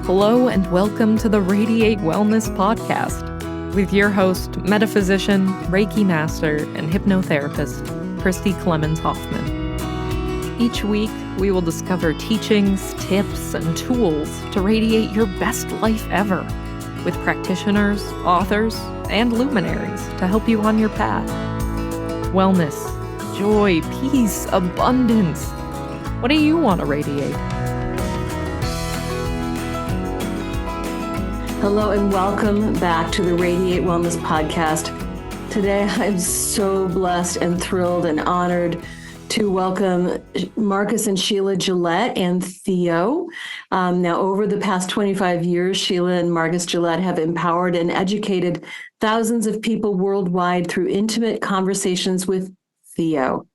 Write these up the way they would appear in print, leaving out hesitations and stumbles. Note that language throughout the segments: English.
Hello and welcome to the Radiate Wellness Podcast with your host, metaphysician, Reiki master, and hypnotherapist, Christy Clemens Hoffman. Each week, we will discover teachings, tips, and tools to radiate your best life ever with practitioners, authors, and luminaries to help you on your path. Wellness, joy, peace, abundance. What do you want to radiate? Hello and welcome back to the Radiate Wellness Podcast. Today, I'm so blessed and thrilled and honored to welcome Marcus and Sheila Gillette and THEO. Now, over the past 25 years, Sheila and Marcus Gillette have empowered and educated thousands of people worldwide through intimate conversations with THEO.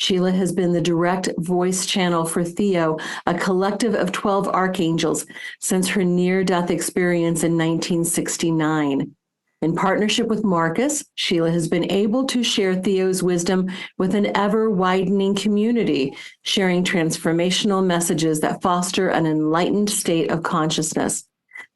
Sheila has been the direct voice channel for THEO, a collective of 12 archangels, since her near-death experience in 1969. In partnership with Marcus, Sheila has been able to share THEO's wisdom with an ever-widening community, sharing transformational messages that foster an enlightened state of consciousness.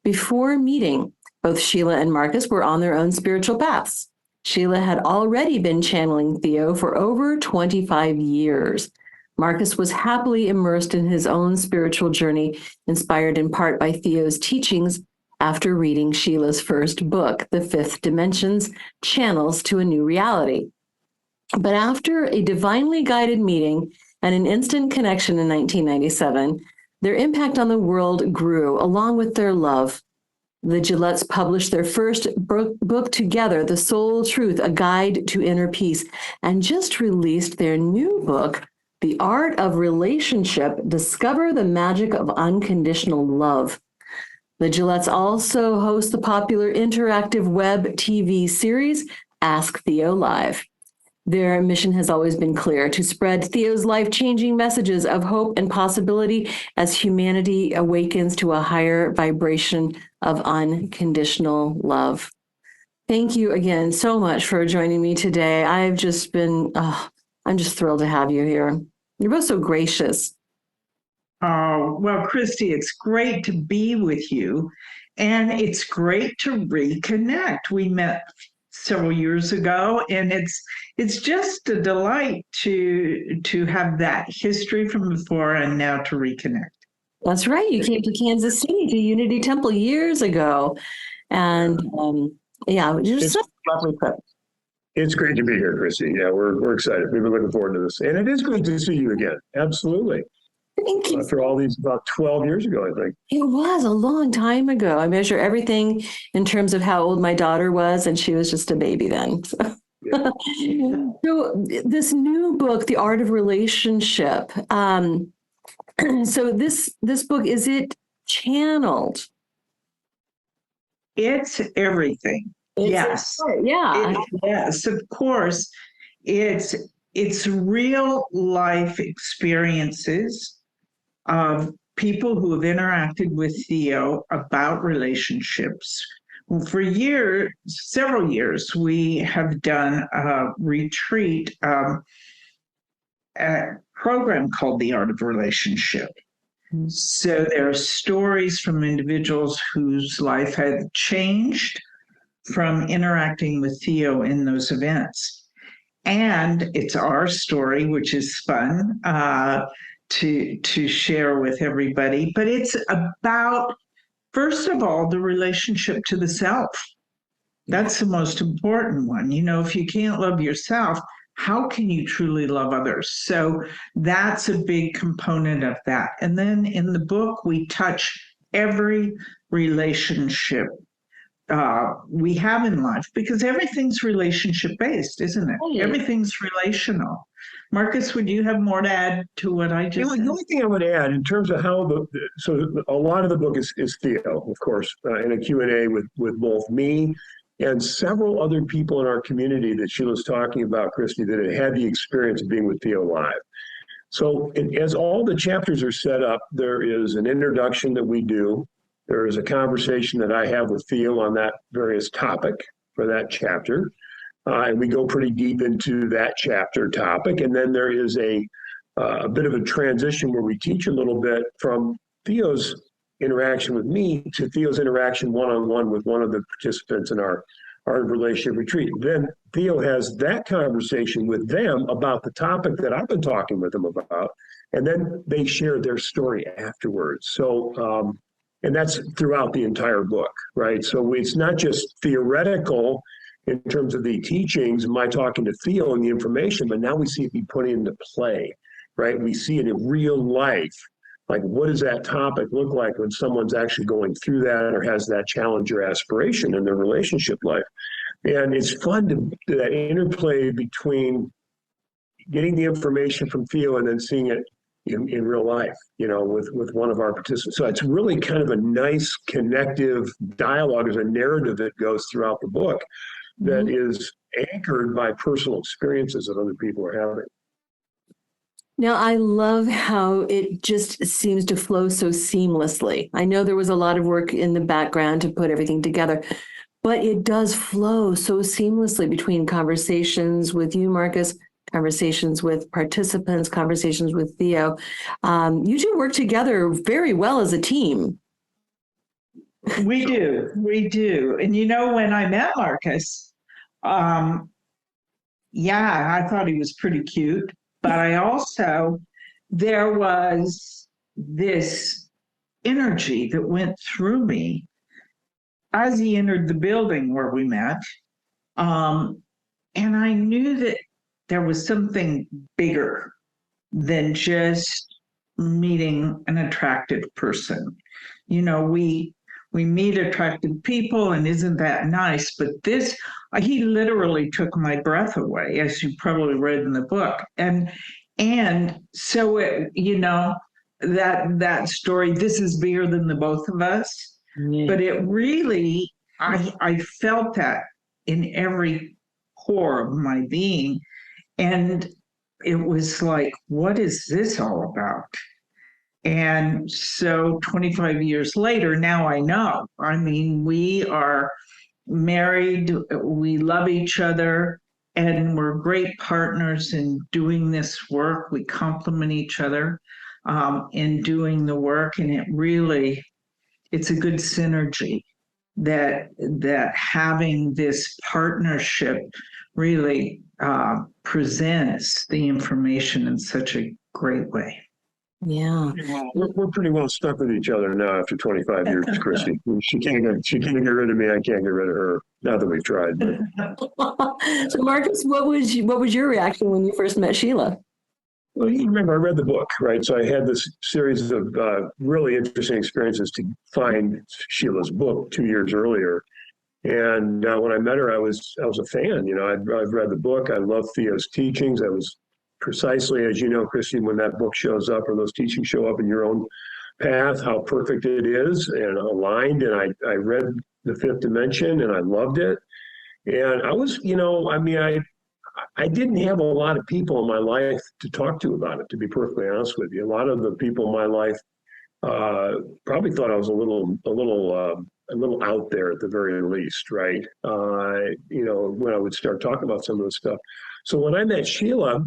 Before meeting, both Sheila and Marcus were on their own spiritual paths. Sheila had already been channeling THEO for over 25 years. Marcus was happily immersed in his own spiritual journey, inspired in part by THEO's teachings after reading Sheila's first book, The Fifth Dimension's Channels to a New Reality. But after a divinely guided meeting and an instant connection in 1997, their impact on the world grew along with their love. The Gillettes published their first book together, The Soul Truth, A Guide to Inner Peace, and just released their new book, The Art of Relationship, Discover the Magic of Unconditional Love. The Gillettes also host the popular interactive web TV series, Ask THEO Live. Their mission has always been clear: to spread THEO's life-changing messages of hope and possibility as humanity awakens to a higher vibration of unconditional love. Thank you again so much for joining me today. I'm just thrilled to have you here. You're both so gracious. Oh, well, Christy, it's great to be with you, and it's great to reconnect. We met several years ago, and it's just a delight to have that history from before and now to reconnect. That's right. You came to Kansas City to Unity Temple years ago, and you're such a lovely trip. It's great to be here, Chrissy. Yeah, we're excited. We've been looking forward to this, and it is great to see you again. Absolutely. Thank you. After all these, about 12 years ago, I think. It was a long time ago. I measure everything in terms of how old my daughter was, and she was just a baby then. So, Yeah. So this new book, The Art of Relationship. So this book, is it channeled? It's everything. Yes. Yeah. Yes, of course. It's real life experiences of people who have interacted with THEO about relationships. For several years, we have done a retreat, a program called The Art of Relationship. Mm-hmm. So there are stories from individuals whose life had changed from interacting with THEO in those events. And it's our story, which is fun to share with everybody. But it's about, first of all, the relationship to the self. That's the most important one. You know, if you can't love yourself, how can you truly love others? So that's a big component of that. And then in the book, we touch every relationship we have in life, because everything's relationship based, isn't it? Oh, yeah. Everything's relational. Marcus, would you have more to add to what I just said? The only thing I would add in terms of how so a lot of the book is THEO, of course, in a Q&A with both me and several other people in our community that Sheila's talking about, Christy, that had the experience of being with THEO live. So as all the chapters are set up, there is an introduction that we do. There is a conversation that I have with THEO on that various topic for that chapter. And we go pretty deep into that chapter topic. And then there is a bit of a transition where we teach a little bit from THEO's interaction with me to Theo's interaction one-on-one with one of the participants in our relationship retreat. Then Theo has that conversation with them about the topic that I've been talking with them about, and then they share their story afterwards. So, and that's throughout the entire book, right? So it's not just theoretical in terms of the teachings, my talking to Theo and the information, but now we see it be put into play, right? We see it in real life. Like, what does that topic look like when someone's actually going through that or has that challenge or aspiration in their relationship life? And it's fun to that interplay between getting the information from Theo and then seeing it in real life, with one of our participants. So it's really kind of a nice connective dialogue. There's a narrative that goes throughout the book that is anchored by personal experiences that other people are having. Now, I love how it just seems to flow so seamlessly. I know there was a lot of work in the background to put everything together, but it does flow so seamlessly between conversations with you, Marcus, conversations with participants, conversations with Theo. You two work together very well as a team. We do. And when I met Marcus, I thought he was pretty cute. But there was this energy that went through me as he entered the building where we met. And I knew that there was something bigger than just meeting an attractive person. We meet attractive people, and isn't that nice? But he literally took my breath away, as you probably read in the book. And so that story, this is bigger than the both of us. Yeah. But it really, I felt that in every core of my being. And it was like, what is this all about? And so 25 years later, now I know. I mean, we are married, we love each other, and we're great partners in doing this work. We complement each other in doing the work, and it's a good synergy that having this partnership really presents the information in such a great way. Yeah, we're pretty well stuck with each other now after 25 years, Christy. She can't get rid of me. I can't get rid of her. Not that we've tried. But. So, Marcus, what was your reaction when you first met Sheila? Well, you remember I read the book, right? So I had this series of really interesting experiences to find Sheila's book 2 years earlier. And when I met her, I was a fan. I've read the book. I love Theo's teachings. I was precisely, as you know, Christine, when that book shows up or those teachings show up in your own path, how perfect it is and aligned. And I read The Fifth Dimension and I loved it. And I was, I didn't have a lot of people in my life to talk to about it, to be perfectly honest with you. A lot of the people in my life probably thought I was a little out there at the very least, right? When I would start talking about some of this stuff. So when I met Sheila,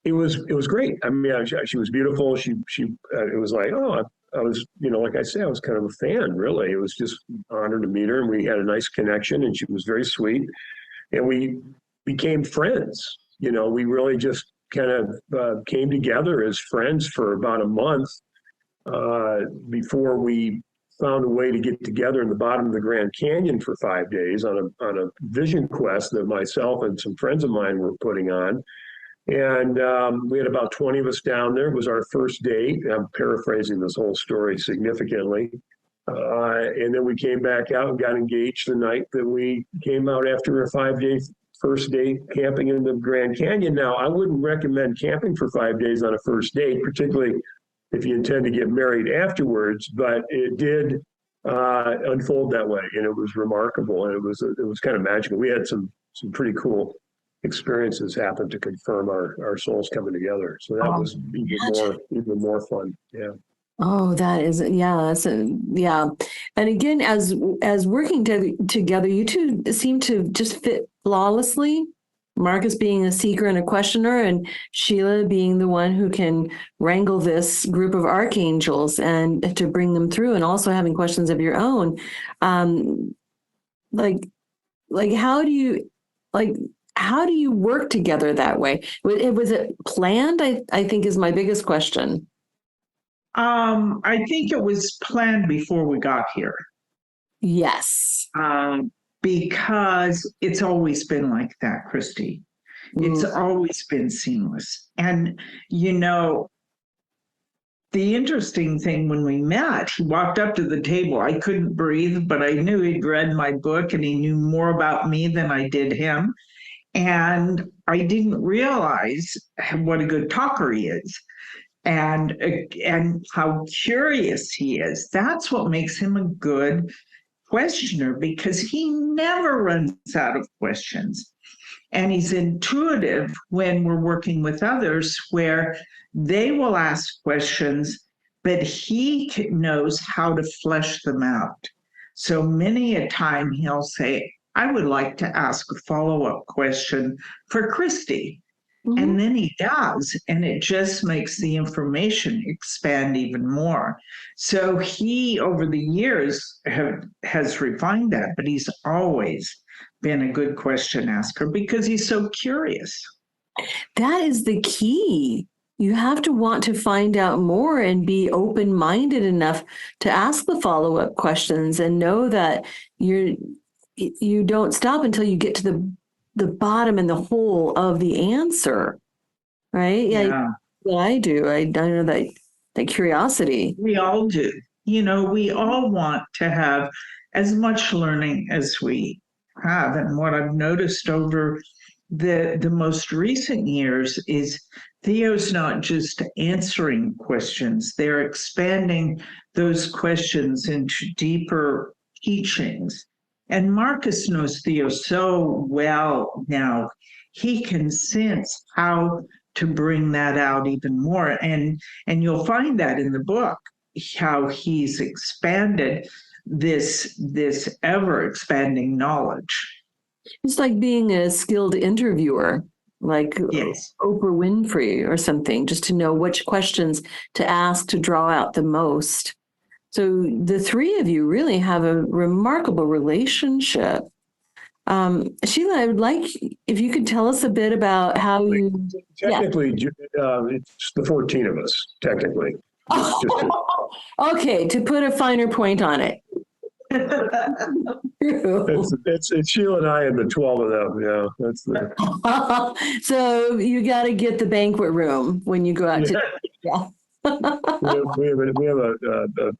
it was great. I mean, she was beautiful. It was like, I was, like I say, I was kind of a fan, really. It was just an honor to meet her, and we had a nice connection, and she was very sweet, and we became friends. We really just kind of came together as friends for about a month before we found a way to get together in the bottom of the Grand Canyon for 5 days on a vision quest that myself and some friends of mine were putting on. And we had about 20 of us down there. It was our first date. I'm paraphrasing this whole story significantly. And then we came back out and got engaged the night that we came out after a 5-day first date camping in the Grand Canyon. Now, I wouldn't recommend camping for 5 days on a first date, particularly if you intend to get married afterwards, but it did unfold that way. And it was remarkable. And it was kind of magical. We had some pretty cool experiences happen to confirm our souls coming together. So that was even more fun. Yeah. Oh, that is, yeah. And again, as working together, you two seem to just fit flawlessly. Marcus being a seeker and a questioner, and Sheila being the one who can wrangle this group of archangels and to bring them through, and also having questions of your own. Like, how do you work together that way? Was it planned? I think is my biggest question. I think it was planned before we got here. Yes. Because it's always been like that, Christy. It's always been seamless. And, the interesting thing when we met, he walked up to the table. I couldn't breathe, but I knew he'd read my book and he knew more about me than I did him. And I didn't realize what a good talker he is. And how curious he is. That's what makes him a good questioner, because he never runs out of questions. And he's intuitive when we're working with others, where they will ask questions, but he knows how to flesh them out. So many a time he'll say, I would like to ask a follow-up question for Christy. Mm-hmm. And then he does, and it just makes the information expand even more. So he, over the years, has refined that, but he's always been a good question asker because he's so curious. That is the key. You have to want to find out more and be open-minded enough to ask the follow-up questions and know that you don't stop until you get to the bottom and the whole of the answer, right? Yeah. What I do, I know that curiosity. We all do. We all want to have as much learning as we have. And what I've noticed over the most recent years is THEO's not just answering questions, they're expanding those questions into deeper teachings. And Marcus knows THEO so well now, he can sense how to bring that out even more. And you'll find that in the book, how he's expanded this ever expanding knowledge. It's like being a skilled interviewer, like yes. Oprah Winfrey or something, just to know which questions to ask to draw out the most. So the three of you really have a remarkable relationship. Sheila, I would like if you could tell us a bit about how you... Technically, it's the 14 of us, technically. Okay, to put a finer point on it. It's Sheila and I and the 12 of them. Yeah, that's the. So you got to get the banquet room when you go out to. Yeah. we have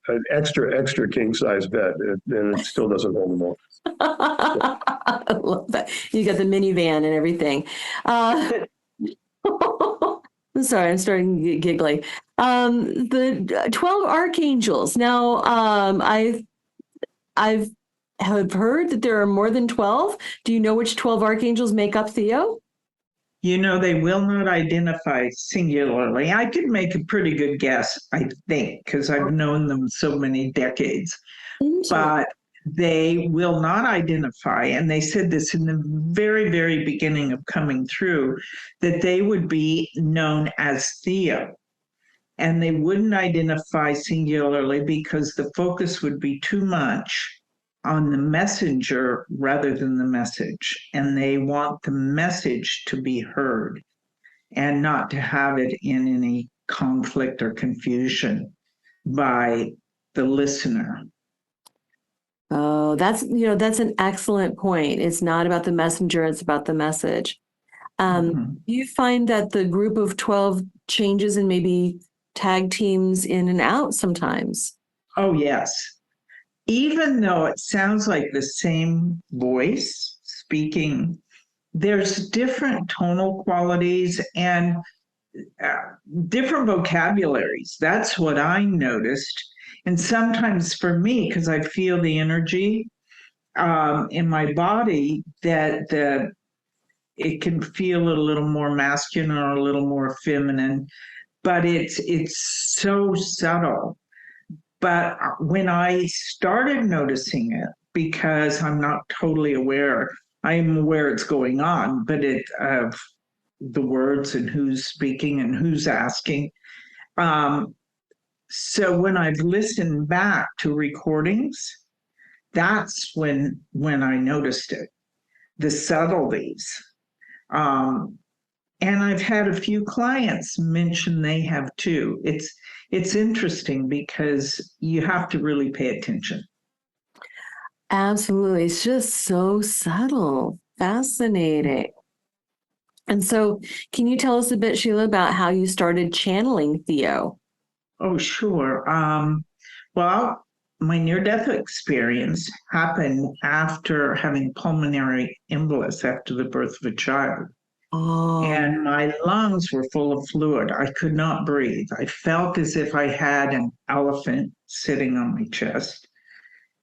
an extra king size bed, and it still doesn't hold them all. I love that. You got the minivan and everything. Sorry, I'm starting to get giggly. The 12 archangels. Now, I've heard that there are more than 12. Do you know which 12 archangels make up THEO? They will not identify singularly. I could make a pretty good guess, I think, because I've known them so many decades. But they will not identify, and they said this in the very, very beginning of coming through, that they would be known as THEO. And they wouldn't identify singularly because the focus would be too much on the messenger rather than the message. And they want the message to be heard and not to have it in any conflict or confusion by the listener. Oh, that's an excellent point. It's not about the messenger, it's about the message. You find that the group of 12 changes and maybe tag teams in and out sometimes? Oh, yes. Even though it sounds like the same voice speaking, there's different tonal qualities and different vocabularies. That's what I noticed. And sometimes for me, because I feel the energy in my body, that it can feel a little more masculine or a little more feminine, but it's so subtle. But when I started noticing it, because I'm not totally aware I'm aware it's going on, but the words and who's speaking and who's asking. So when I've listened back to recordings, that's when I noticed it, the subtleties. And I've had a few clients mention they have too. It's interesting because you have to really pay attention. Absolutely. It's just so subtle. Fascinating. And so, can you tell us a bit, Sheila, about how you started channeling THEO? Oh, sure. Well, my near-death experience happened after having pulmonary embolus after the birth of a child. Oh, And my lungs were full of fluid. I could not breathe. I felt as if I had an elephant sitting on my chest,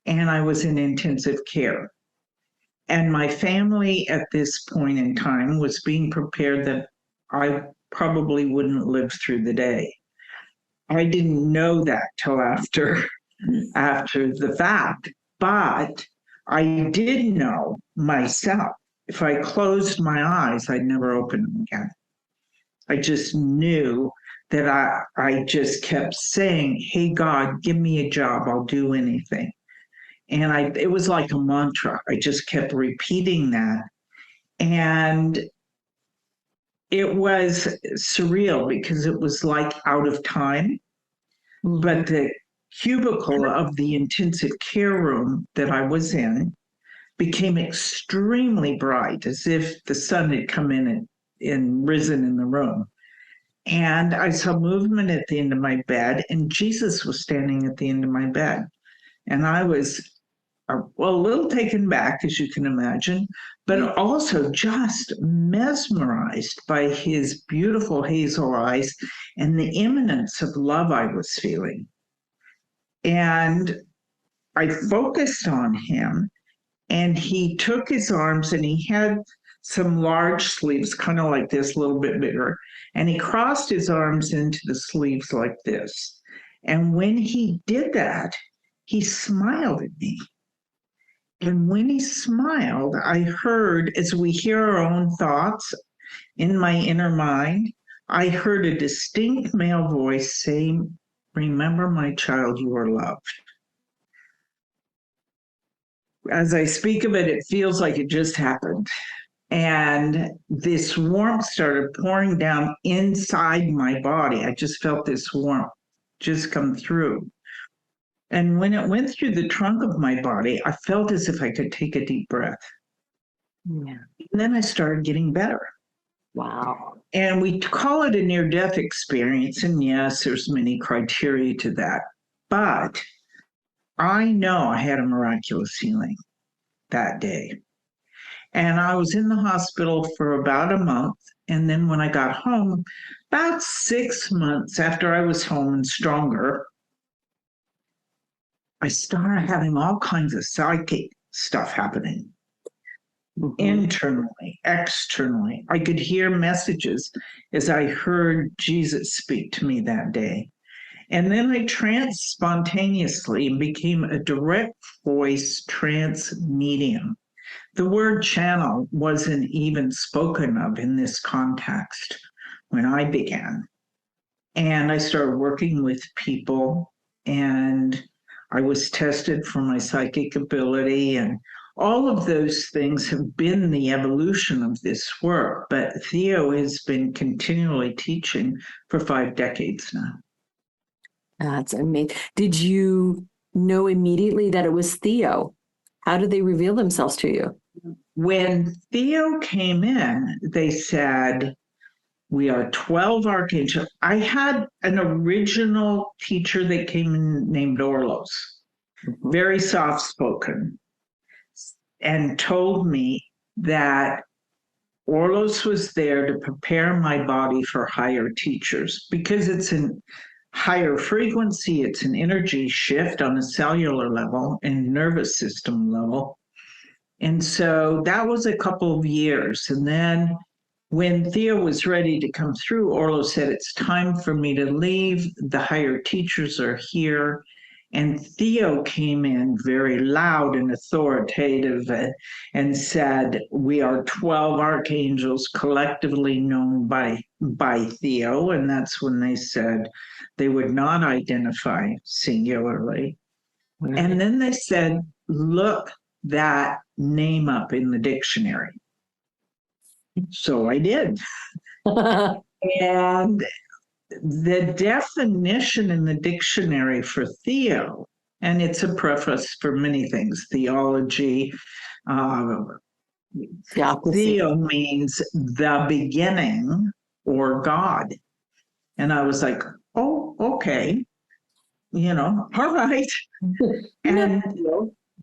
and I was in intensive care. And my family at this point in time was being prepared that I probably wouldn't live through the day. I didn't know that till after the fact, but I did know myself. If I closed my eyes, I'd never open them again. I just knew that I just kept saying, "Hey God, give me a job. I'll do anything." And it was like a mantra. I just kept repeating that. And it was surreal because it was like out of time. But the cubicle of the intensive care room that I was in became extremely bright, as if the sun had come in and risen in the room. And I saw movement at the end of my bed, and Jesus was standing at the end of my bed. And I was, well, a little taken back, as you can imagine, but also just mesmerized by his beautiful hazel eyes and the imminence of love I was feeling. And I focused on him, and he took his arms, and he had some large sleeves, kind of like this, a little bit bigger. And he crossed his arms into the sleeves like this. And when he did that, he smiled at me. And when he smiled, I heard, as we hear our own thoughts in my inner mind, I heard a distinct male voice saying, "Remember, my child, you are loved." As I speak of it, it feels like it just happened. And this warmth started pouring down inside my body. I just felt this warmth just come through. And when it went through the trunk of my body, I felt as if I could take a deep breath. yeah. And then I started getting better. Wow. And we call it a near-death experience. And yes, there's many criteria to that. But I know I had a miraculous healing that day. And I was in the hospital for about a month. And then when I got home, about 6 months after I was home and stronger, I started having all kinds of psychic stuff happening. Internally, externally. I could hear messages as I heard Jesus speak to me that day. And then I tranced spontaneously and became a direct voice trance medium. The word channel wasn't even spoken of in this context when I began. And I started working with people, and I was tested for my psychic ability, and all of those things have been the evolution of this work. But THEO has been continually teaching for 5 decades now. That's amazing. Did you know immediately that it was THEO? How did they reveal themselves to you? When THEO came in, they said, "We are 12 archangels." I had an original teacher that came in named Orlos, very soft-spoken, and told me that Orlos was there to prepare my body for higher teachers because it's an higher frequency, it's an energy shift on a cellular level and nervous system level. And so that was a couple of years. And then when THEO was ready to come through, Orlo said, "It's time for me to leave. The higher teachers are here." And THEO came in very loud and authoritative and said, "We are 12 archangels collectively known by THEO." And that's when they said they would not identify singularly. Right. And then they said, "Look that name up in the dictionary." So I did. And the definition in the dictionary for THEO, and it's a preface for many things, theology, THEO means the beginning or God. And I was like, oh, okay, all right. And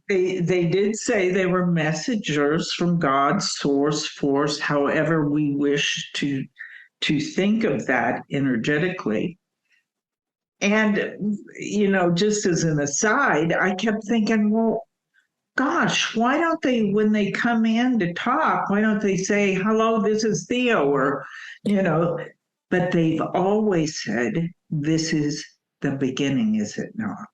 they did say they were messengers from God, source, force, however we wish to think of that energetically. And, just as an aside, I kept thinking, well, gosh, why don't they, when they come in to talk, why don't they say, "Hello, this is THEO," or, but they've always said, "This is the beginning, is it not?"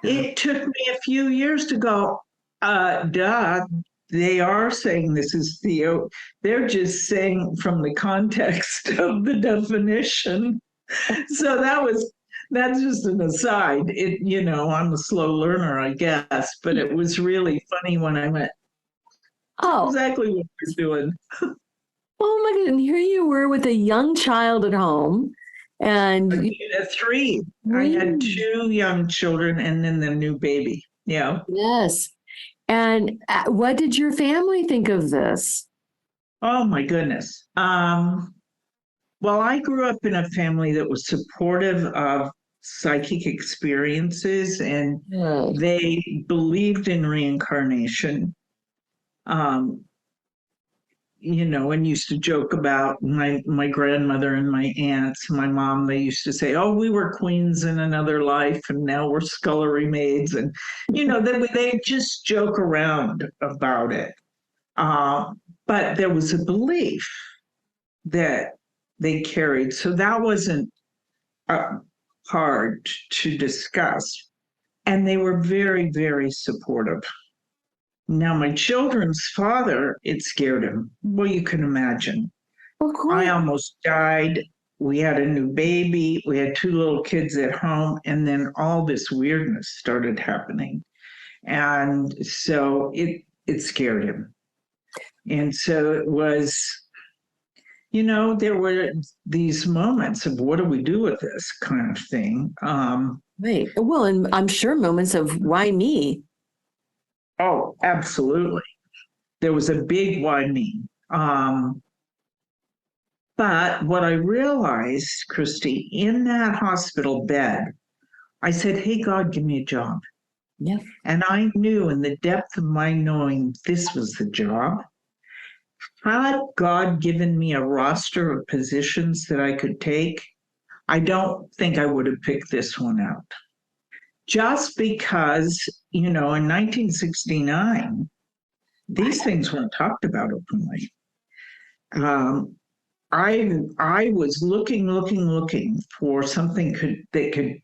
It took me a few years to go, duh, they are saying this is THEO. They're just saying from the context of the definition. So that's just an aside. I'm a slow learner, I guess, but it was really funny when I went, exactly what we're doing. Oh my God. And here you were with a young child at home. And three. I had 2 young children and then the new baby. Yeah. Yes. And what did your family think of this? Oh my goodness. Well, I grew up in a family that was supportive of psychic experiences, and they believed in reincarnation. And used to joke about my grandmother and my aunts, my mom. They used to say, "Oh, we were queens in another life, and now we're scullery maids," and they just joke around about it. But there was a belief that they carried, so that wasn't hard to discuss, and they were very, very supportive. Now, my children's father, it scared him. Well, you can imagine. Of course. I almost died. We had a new baby. We had 2 little kids at home. And then all this weirdness started happening. And so it scared him. And so it was, there were these moments of what do we do with this kind of thing. Right. Well, and I'm sure moments of why me? Oh, absolutely. There was a big why me. But what I realized, Christy, in that hospital bed, I said, "Hey, God, give me a job." Yeah. And I knew in the depth of my knowing this was the job. Had God given me a roster of positions that I could take, I don't think I would have picked this one out. Just because, in 1969, these things weren't talked about openly. I was looking for something that could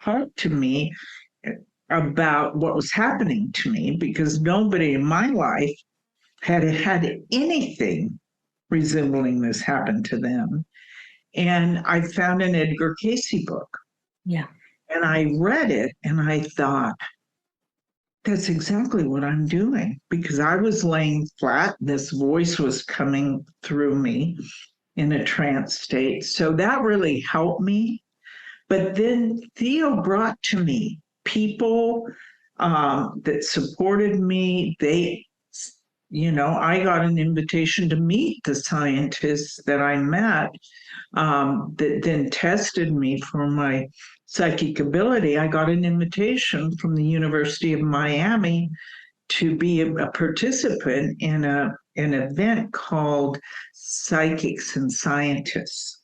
talk to me about what was happening to me, because nobody in my life had anything resembling this happen to them. And I found an Edgar Cayce book. Yeah. And I read it and I thought, that's exactly what I'm doing, because I was laying flat. This voice was coming through me in a trance state. So that really helped me. But then THEO brought to me people that supported me. I got an invitation to meet the scientists that I met that then tested me for my psychic ability. I got an invitation from the University of Miami to be a participant in an event called Psychics and Scientists.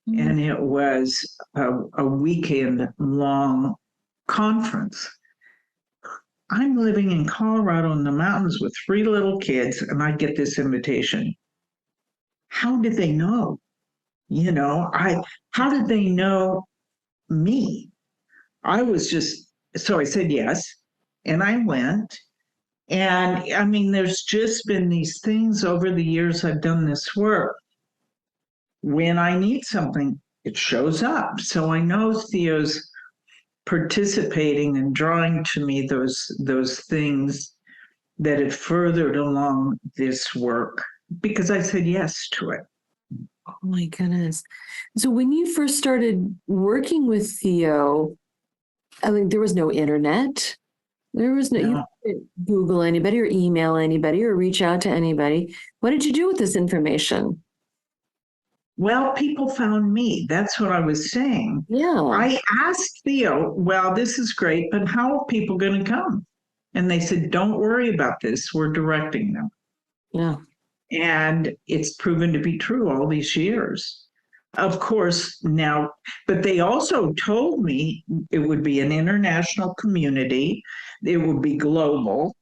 Mm-hmm. And it was a weekend long conference. I'm living in Colorado in the mountains with 3 little kids, and I get this invitation. How did they know? How did they know me? So I said yes, and I went. And I mean, there's just been these things over the years I've done this work. When I need something, it shows up. So I know Theo's participating and drawing to me those things that have furthered along this work because I said yes to it. Oh my goodness. So when you first started working with Theo, I mean, there was no internet. There was no, you couldn't Google anybody or email anybody or reach out to anybody. What did you do with this information? Well, people found me. That's what I was saying. Yeah. I asked Theo, well, this is great, but how are people going to come? And they said, don't worry about this. We're directing them. Yeah. And it's proven to be true all these years. Of course, now, but they also told me it would be an international community, it would be global.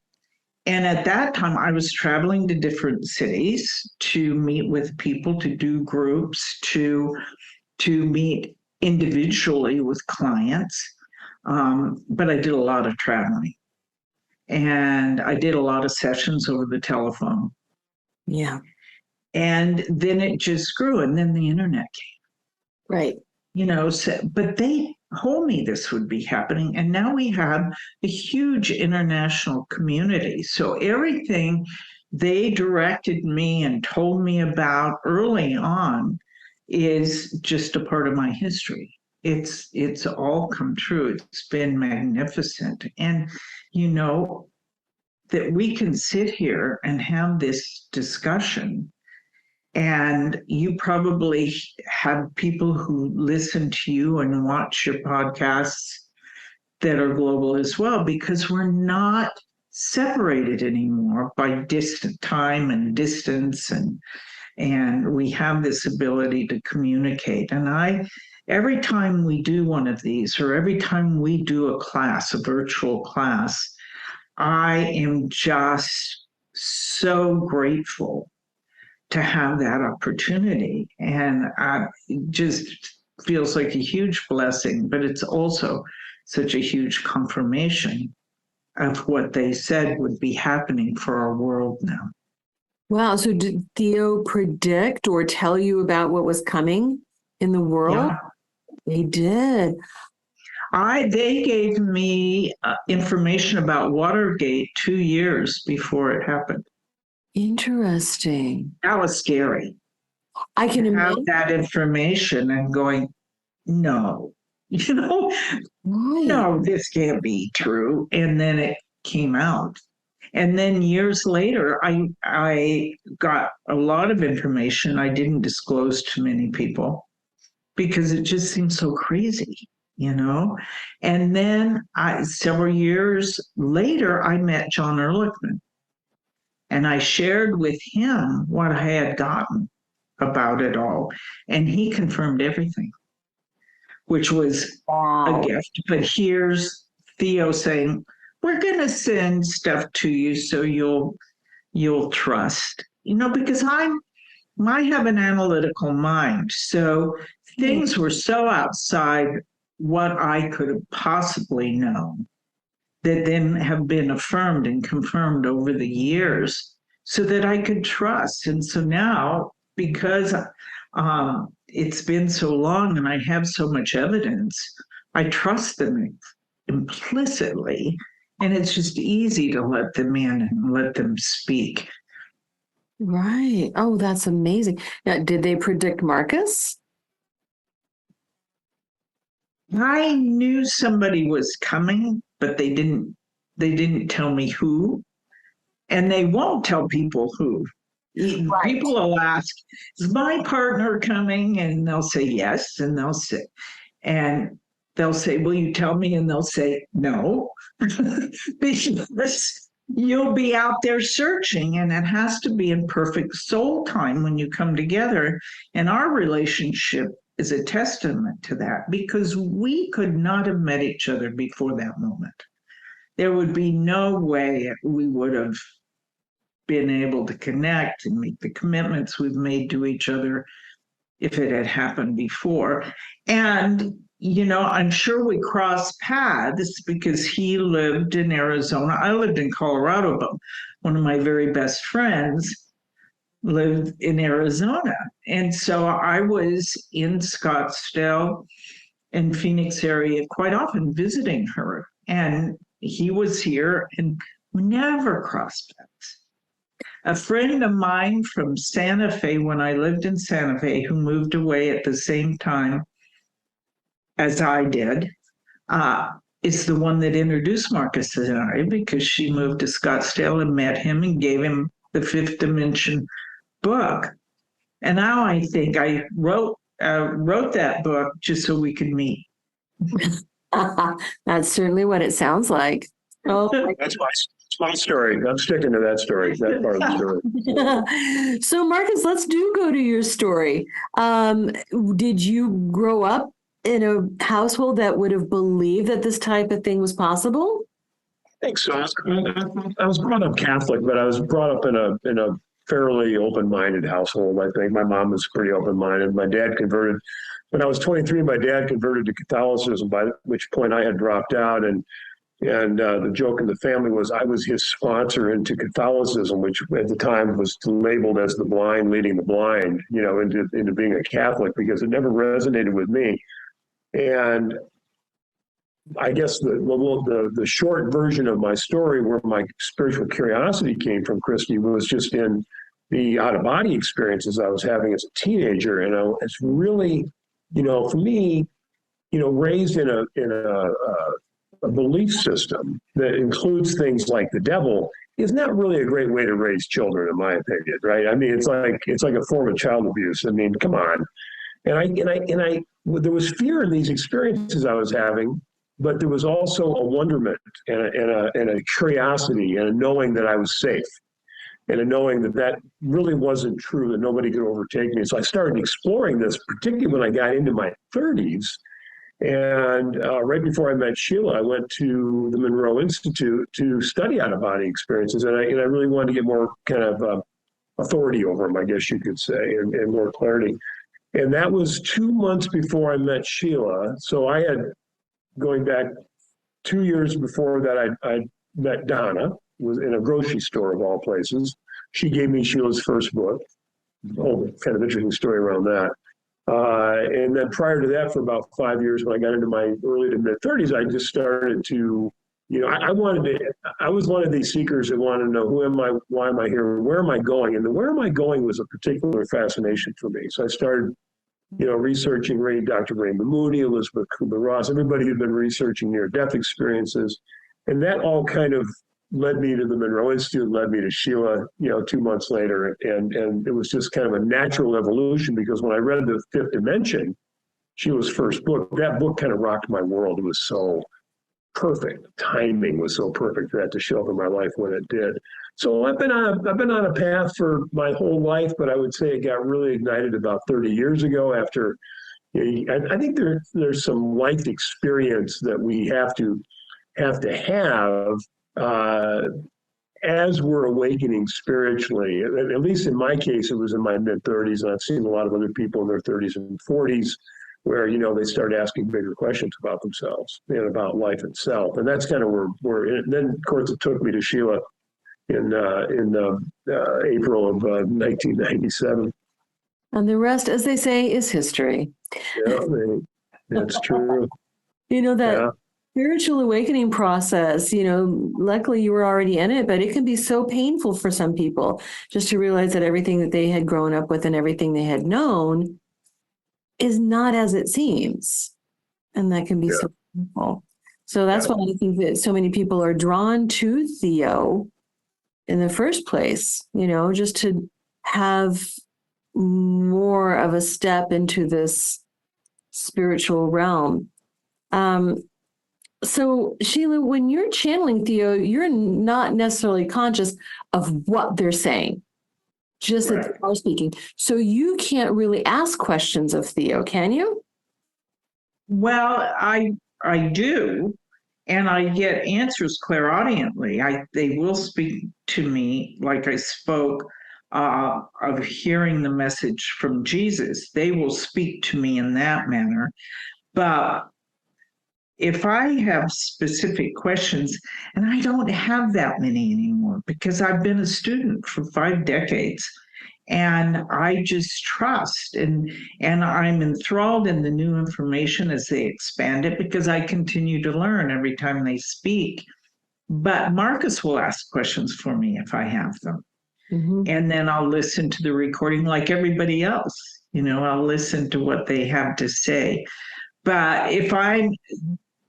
And at that time, I was traveling to different cities to meet with people, to do groups, to meet individually with clients. But I did a lot of traveling. And I did a lot of sessions over the telephone. Yeah. And then it just grew, and then the internet came. Right. But they told me this would be happening, and now we have a huge international community. So everything they directed me and told me about early on is just a part of my history. It's all come true. It's been magnificent. And that we can sit here and have this discussion. And you probably have people who listen to you and watch your podcasts that are global as well, because we're not separated anymore by distant time and distance, and we have this ability to communicate. And every time we do one of these, or every time we do a class, a virtual class, I am just so grateful to have that opportunity. And it just feels like a huge blessing, but it's also such a huge confirmation of what they said would be happening for our world now. Wow. So did Theo predict or tell you about what was coming in the world? Yeah. They did. They gave me information about Watergate 2 years before it happened. Interesting. That was scary. I can have imagine that information and going, no, Right. no, this can't be true. And then it came out. And then years later, I got a lot of information I didn't disclose to many people because it just seemed so crazy. And then several years later, I met John Ehrlichman, and I shared with him what I had gotten about it all, and he confirmed everything, which was a gift. But here's Theo saying, we're going to send stuff to you so you'll trust, because I have an analytical mind. So things were so outside what I could have possibly known that then have been affirmed and confirmed over the years so that I could trust. And so now, because it's been so long and I have so much evidence, I trust them implicitly. And it's just easy to let them in and let them speak. Right. Oh, that's amazing. Now, did they predict Marcus? I knew somebody was coming, but they didn't tell me who, and they won't tell people who. Right. People will ask, is my partner coming? And they'll say yes, and they'll say, will you tell me? And they'll say no, because you'll be out there searching, and it has to be in perfect soul time when you come together. And our relationship is a testament to that, because we could not have met each other before that moment. There would be no way we would have been able to connect and make the commitments we've made to each other if it had happened before. And I'm sure we crossed paths because he lived in Arizona. I lived in Colorado, but one of my very best friends lived in Arizona. And so I was in Scottsdale and Phoenix area quite often visiting her. And he was here and we never crossed paths. A friend of mine from Santa Fe, when I lived in Santa Fe, who moved away at the same time as I did, is the one that introduced Marcus and I, because she moved to Scottsdale and met him and gave him the Fifth Dimension book. And now I think I wrote that book just so we could meet. That's certainly what it sounds like. Oh, That's my story. I'm sticking to that story, that part of the story. So, Marcus, let's go to your story. Did you grow up in a household that would have believed that this type of thing was possible? I think so. I was brought up Catholic, but I was brought up in a fairly open-minded household. I think my mom was pretty open-minded. My dad converted when I was 23. My dad converted to Catholicism, by which point I had dropped out. And the joke in the family was I was his sponsor into Catholicism, which at the time was labeled as the blind leading the blind, into being a Catholic, because it never resonated with me. And I guess the short version of my story, where my spiritual curiosity came from, Christy, was just in the out-of-body experiences I was having as a teenager. And it's really, for me, raised in a belief system that includes things like the devil is not really a great way to raise children, in my opinion, right? I mean, it's like a form of child abuse. I mean, come on. And there was fear in these experiences I was having, but there was also a wonderment and a curiosity and a knowing that I was safe, and a knowing that really wasn't true, that nobody could overtake me. So I started exploring this, particularly when I got into my 30s. And right before I met Sheila, I went to the Monroe Institute to study out-of-body experiences. And I really wanted to get more kind of authority over them, I guess you could say, and more clarity. And that was 2 months before I met Sheila. So I had, going back 2 years before that, I met Donna, was in a grocery store of all places. She gave me Sheila's first book. Oh, kind of interesting story around that. And then prior to that, for about 5 years, when I got into my early to mid 30s, I just started to, I was one of these seekers that wanted to know, who am I, why am I here, where am I going? And the where am I going was a particular fascination for me. So I started, researching Dr. Ray Moody, Elizabeth Kubler-Ross, everybody who'd been researching near-death experiences. And that all kind of led me to the Monroe Institute, led me to Sheila, 2 months later. And it was just kind of a natural evolution, because when I read The Fifth Dimension, Sheila's first book, that book kind of rocked my world. It was so perfect. Timing was so perfect for that to show up in my life when it did. So I've been on a path for my whole life, but I would say it got really ignited about 30 years ago after, I think there's some life experience that we have to have as we're awakening spiritually. At least in my case, it was in my mid-30s, and I've seen a lot of other people in their 30s and 40s where, they start asking bigger questions about themselves and about life itself. And that's kind of where then, of course, it took me to Sheila in April of 1997. And the rest, as they say, is history. Yeah, that's true. That spiritual awakening process, luckily you were already in it, but it can be so painful for some people just to realize that everything that they had grown up with and everything they had known is not as it seems. And that can be so painful. So that's why I think that so many people are drawn to THEO in the first place, just to have more of a step into this spiritual realm. So, Sheila, when you're channeling THEO, you're not necessarily conscious of what they're saying, just that they are speaking. So you can't really ask questions of THEO, can you? Well, I do, and I get answers clairaudiently. They will speak to me like I spoke of hearing the message from Jesus. They will speak to me in that manner. But if I have specific questions, and I don't have that many anymore because I've been a student for 5 decades, and I just trust and I'm enthralled in the new information as they expand it because I continue to learn every time they speak. But Marcus will ask questions for me if I have them. Mm-hmm. And then I'll listen to the recording like everybody else. I'll listen to what they have to say. But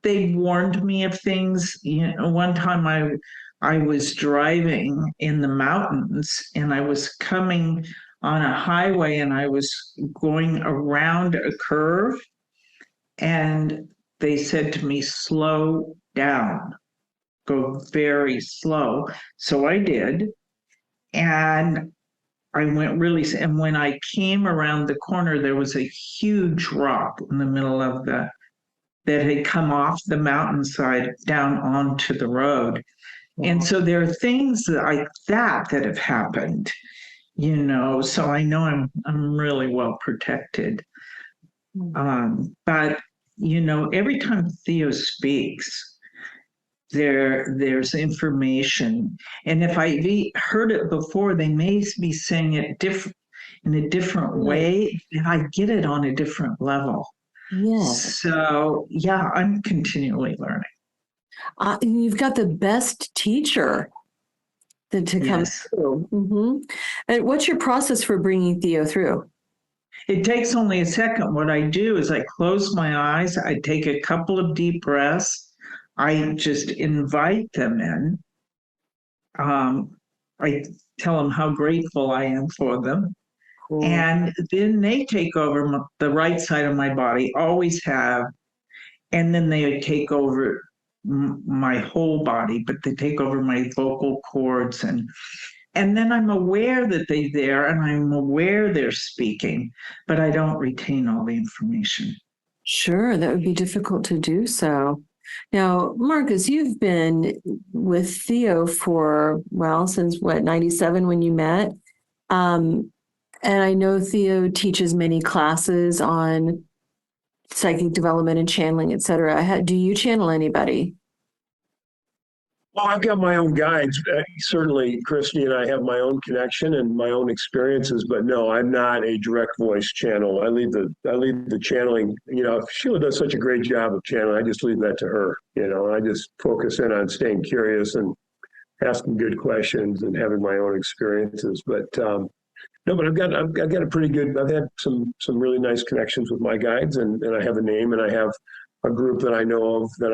they warned me of things. One time I was driving in the mountains and I was coming on a highway and I was going around a curve, and they said to me, slow down, go very slow. So I did. And I went and when I came around the corner, there was a huge rock in the middle of that had come off the mountainside down onto the road. And so there are things like that have happened, so I know I'm really well protected. But every time Theo speaks, there's information. And if I've heard it before, they may be saying it in a different way, and I get it on a different level. Yes. So, yeah, I'm continually learning. You've got the best teacher to come Yes. through. Mm-hmm. And what's your process for bringing Theo through? It takes only a second. What I do is I close my eyes, I take a couple of deep breaths, I just invite them in. I tell them how grateful I am for them. Cool. And then they take over the right side of my body, always have. And then they take over my whole body, but they take over my vocal cords. And then I'm aware that they're there and I'm aware they're speaking, but I don't retain all the information. Sure, that would be difficult to do so. Now, Marcus, you've been with Theo for, since 97 when you met? And I know Theo teaches many classes on psychic development and channeling, et cetera. Do you channel anybody? Well, I've got my own guides. Certainly, Christy and I have my own connection and my own experiences, but no, I'm not a direct voice channel. I leave the channeling. Sheila does such a great job of channeling. I just leave that to her. I just focus in on staying curious and asking good questions and having my own experiences. But no, but I've got a pretty good. I've had some really nice connections with my guides, and I have a name, and I have a group that I know of that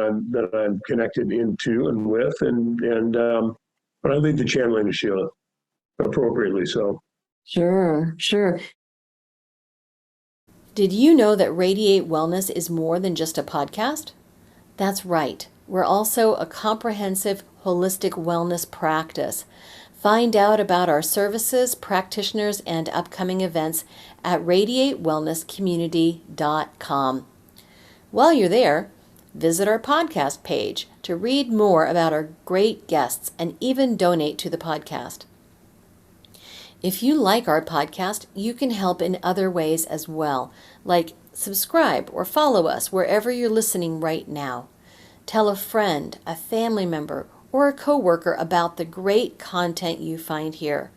I'm connected into and with, but I leave the channeling to Sheila appropriately. So sure. Did you know that Radiate Wellness is more than just a podcast? That's right. We're also a comprehensive holistic wellness practice. Find out about our services, practitioners, and upcoming events at radiatewellnesscommunity.com. While you're there, visit our podcast page to read more about our great guests and even donate to the podcast. If you like our podcast, you can help in other ways as well, like subscribe or follow us wherever you're listening right now. Tell a friend, a family member, or a coworker about the great content you find here.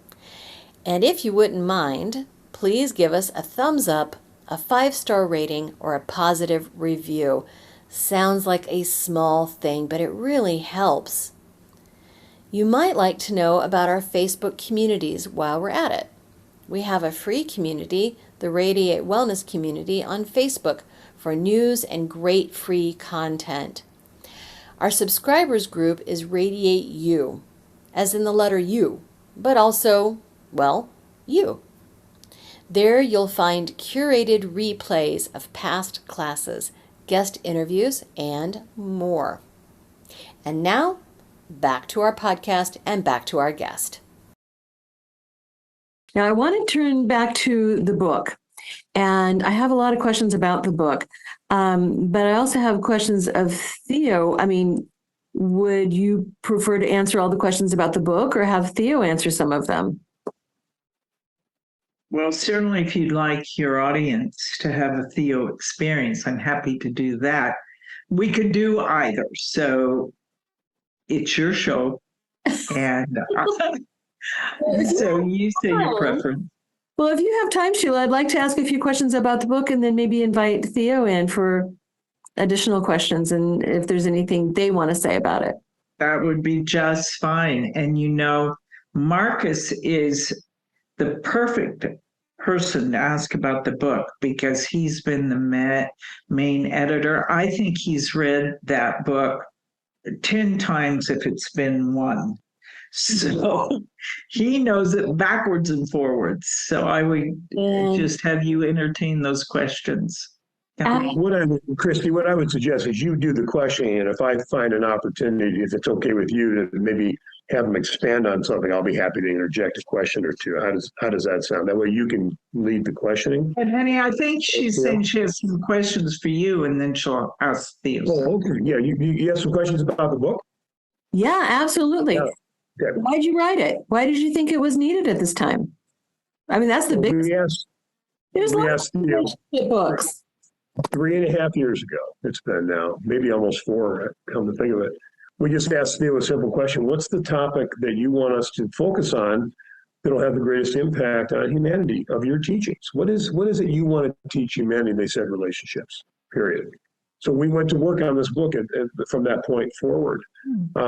And if you wouldn't mind, please give us a thumbs up, a 5-star rating, or a positive review. Sounds like a small thing, but it really helps. You might like to know about our Facebook communities while we're at it. We have a free community, the Radiate Wellness Community, on Facebook for news and great free content. Our subscribers group is Radiate You, as in the letter U, but also, you. There you'll find curated replays of past classes, guest interviews, and more. And now, back to our podcast and back to our guest. Now, I want to turn back to the book, and I have a lot of questions about the book, but I also have questions of Theo. Would you prefer to answer all the questions about the book or have Theo answer some of them? Well, certainly if you'd like your audience to have a Theo experience, I'm happy to do that. We could do either. So it's your show. And so you say your preference. Well, if you have time, Sheila, I'd like to ask a few questions about the book and then maybe invite Theo in for additional questions and if there's anything they want to say about it. That would be just fine. And Marcus is the perfect person to ask about the book because he's been the main editor. I think he's read that book 10 times if it's been one. So he knows it backwards and forwards. So I would just have you entertain those questions. Christy, what I would suggest is you do the questioning, and if I find an opportunity, if it's okay with you, to maybe have them expand on something, I'll be happy to interject a question or two. How does that sound? That way you can lead the questioning. And honey, I think she's saying she has some questions for you, and then she'll ask Theo. Oh, okay. Yeah, you have some questions about the book? Yeah, absolutely. Yeah. Okay. Why'd you write it? Why did you think it was needed at this time? I mean, that's the big. There's lots of books. 3.5 years ago, it's been now, maybe almost 4, come to think of it. We just asked Theo a simple question. What's the topic that you want us to focus on that'll have the greatest impact on humanity of your teachings? What is it you want to teach humanity? They said relationships, period. So we went to work on this book from that point forward.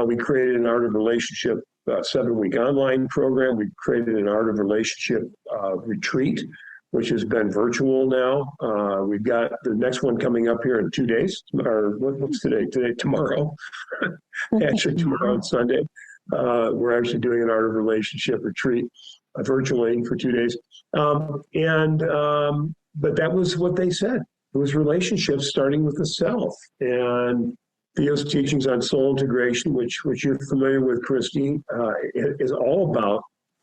We created an Art of Relationship 7-week online program. We created an Art of Relationship retreat, which has been virtual now. We've got the next one coming up here in 2 days, or what's today? Tomorrow. Actually, tomorrow and Sunday. We're actually doing an Art of Relationship retreat virtually for 2 days. But that was what they said. It was relationships starting with the self. And Theo's teachings on soul integration, which you're familiar with, Christy, is all about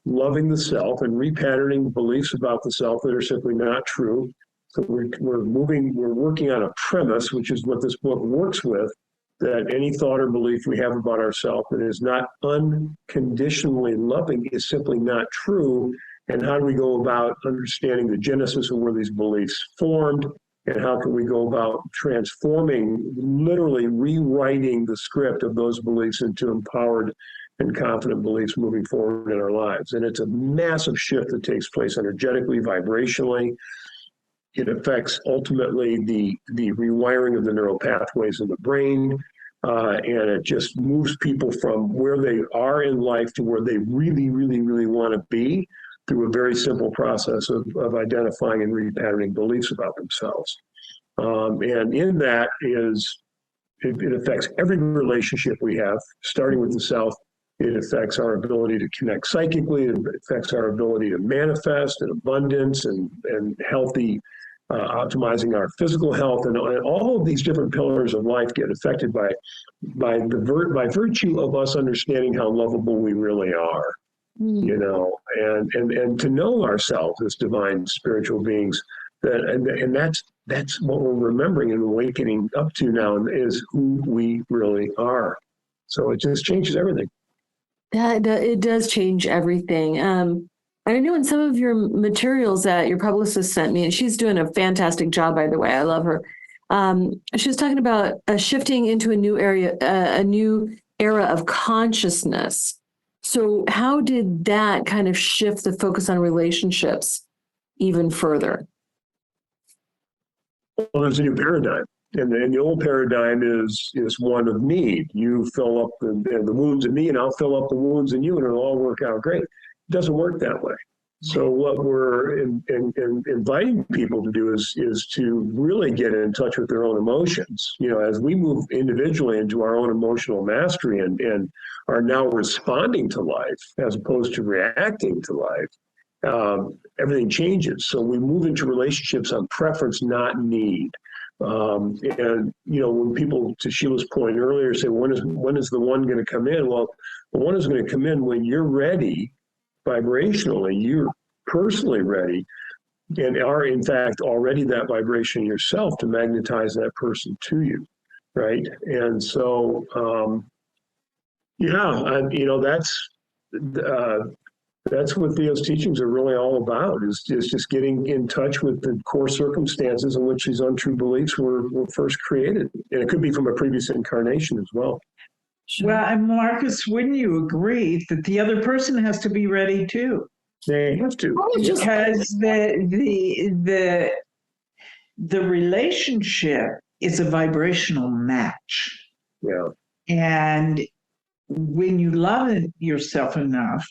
loving the self and repatterning beliefs about the self that are simply not true. So we're working on a premise, which is what this book works with, that any thought or belief we have about ourselves that is not unconditionally loving is simply not true. And how do we go about understanding the genesis of where these beliefs formed? And how can we go about transforming, literally rewriting the script of those beliefs into empowered and confident beliefs moving forward in our lives? And it's a massive shift that takes place energetically, vibrationally. It affects ultimately the rewiring of the neural pathways in the brain. And it just moves people from where they are in life to where they really, really, really want to be through a very simple process of identifying and repatterning beliefs about themselves. And in that it affects every relationship we have, starting with the self. It affects our ability to connect psychically. It affects our ability to manifest in abundance and healthy, optimizing our physical health. And all of these different pillars of life get affected by virtue of us understanding how lovable we really are. You know, and to know ourselves as divine spiritual beings, that's what we're remembering and awakening up to now is who we really are. So it just changes everything. It does change everything. I know in some of your materials that your publicist sent me, and she's doing a fantastic job, by the way. I love her. She was talking about shifting into a new era of consciousness. So how did that kind of shift the focus on relationships even further? Well, there's a new paradigm. And the old paradigm is one of need. You fill up the wounds in me, and I'll fill up the wounds in you, and it'll all work out great. It doesn't work that way. So what we're inviting people to do is to really get in touch with their own emotions. You know, as we move individually into our own emotional mastery and are now responding to life as opposed to reacting to life, everything changes. So we move into relationships on preference, not need. And you know, when people, to Sheila's point earlier, say when is the one going to come in? Well, the one is going to come in when you're ready. Vibrationally, you're personally ready and are in fact already that vibration yourself to magnetize that person to you, right? And so, you know, that's That's what Theo's teachings are really all about, is just getting in touch with the core circumstances in which these untrue beliefs were first created. And it could be from a previous incarnation as well. Well, and Marcus, wouldn't you agree that the other person has to be ready too? They have to. Because the relationship is a vibrational match. Yeah. And when you love yourself enough,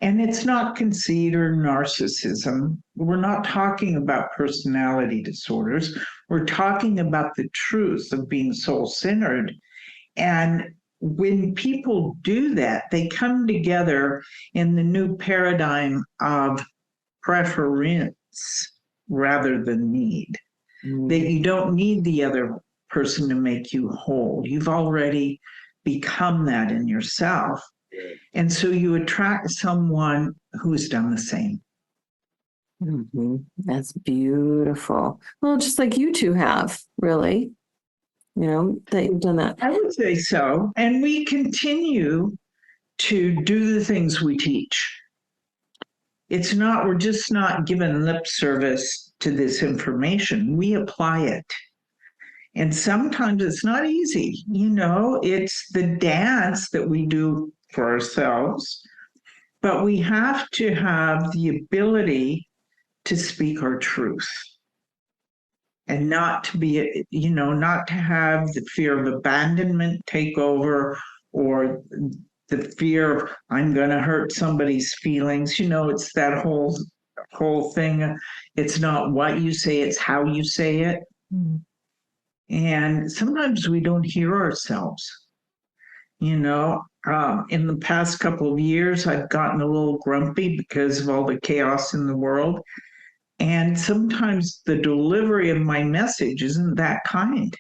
and it's not conceit or narcissism, we're not talking about personality disorders, we're talking about the truth of being soul-centered. And when people do that, they come together in the new paradigm of preference rather than need. That you don't need the other person to make you whole. You've already become that in yourself. And so you attract someone who's done the same. Mm-hmm. That's beautiful. Well, just like you two have, really, that you've done that. I would say so. And we continue to do the things we teach. We're just not given lip service to this information. We apply it. And sometimes it's not easy. It's the dance that we do for ourselves, but we have to have the ability to speak our truth and not to be, not to have the fear of abandonment take over, or the fear of I'm going to hurt somebody's feelings. It's that whole thing. It's not what you say, it's how you say it. And sometimes we don't hear ourselves. In the past couple of years, I've gotten a little grumpy because of all the chaos in the world. And sometimes the delivery of my message isn't that kind.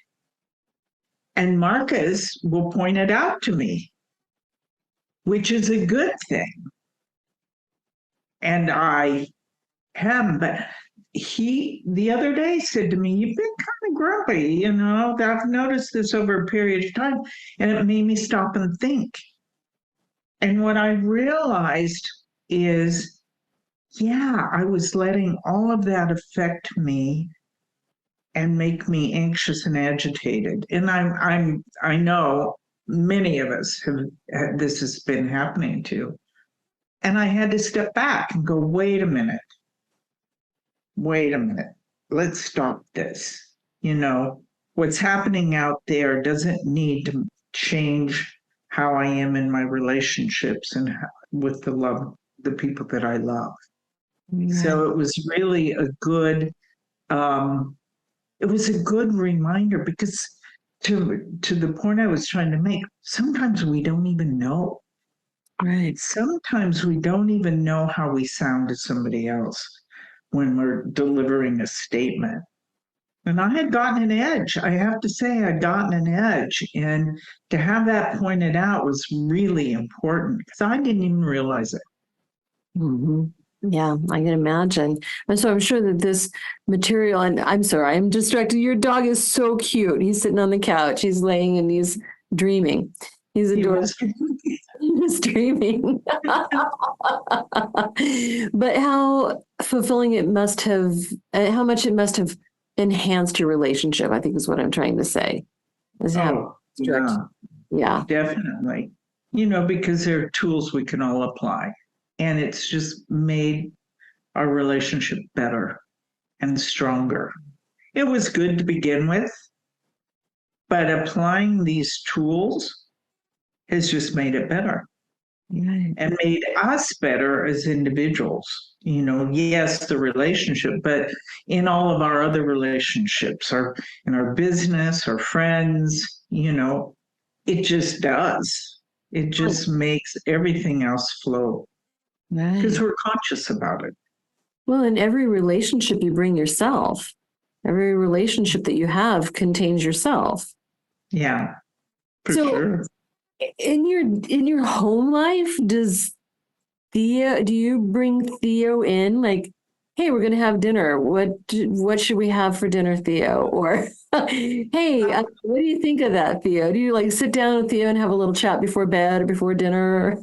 And Marcus will point it out to me, which is a good thing. And I am, but he the other day said to me, "You've been kind of grumpy, I've noticed this over a period of time." And it made me stop and think. And what I realized is, I was letting all of that affect me and make me anxious and agitated. And I know many of us this has been happening to. And I had to step back and go, wait a minute, let's stop this. What's happening out there doesn't need to change how I am in my relationships and with the people that I love. Yeah. So it was really a good reminder, because to the point I was trying to make, sometimes we don't even know. Right. Sometimes we don't even know how we sound to somebody else when we're delivering a statement. And I had gotten an edge. I have to say, I'd gotten an edge. And to have that pointed out was really important, because I didn't even realize it. Mm-hmm. Yeah, I can imagine. And so I'm sure that this material, and I'm sorry, I'm distracted. Your dog is so cute. He's sitting on the couch. He's laying and he's dreaming. He's adorable. He's dreaming. But how fulfilling it must have, how much it must have enhanced your relationship, I think is what I'm trying to say. Yeah, definitely. Because there are tools we can all apply. And it's just made our relationship better and stronger. It was good to begin with, but applying these tools has just made it better. Right. And made us better as individuals. Yes, the relationship, but in all of our other relationships, in our business, our friends, it just does. It just makes everything else flow. Because we're conscious about it. Well, in every relationship you bring yourself. Every relationship that you have contains yourself. Yeah, for sure. In your home life, do you bring Theo in? Like, hey, we're going to have dinner. What should we have for dinner, Theo? Or, hey, what do you think of that, Theo? Do you sit down with Theo and have a little chat before bed or before dinner?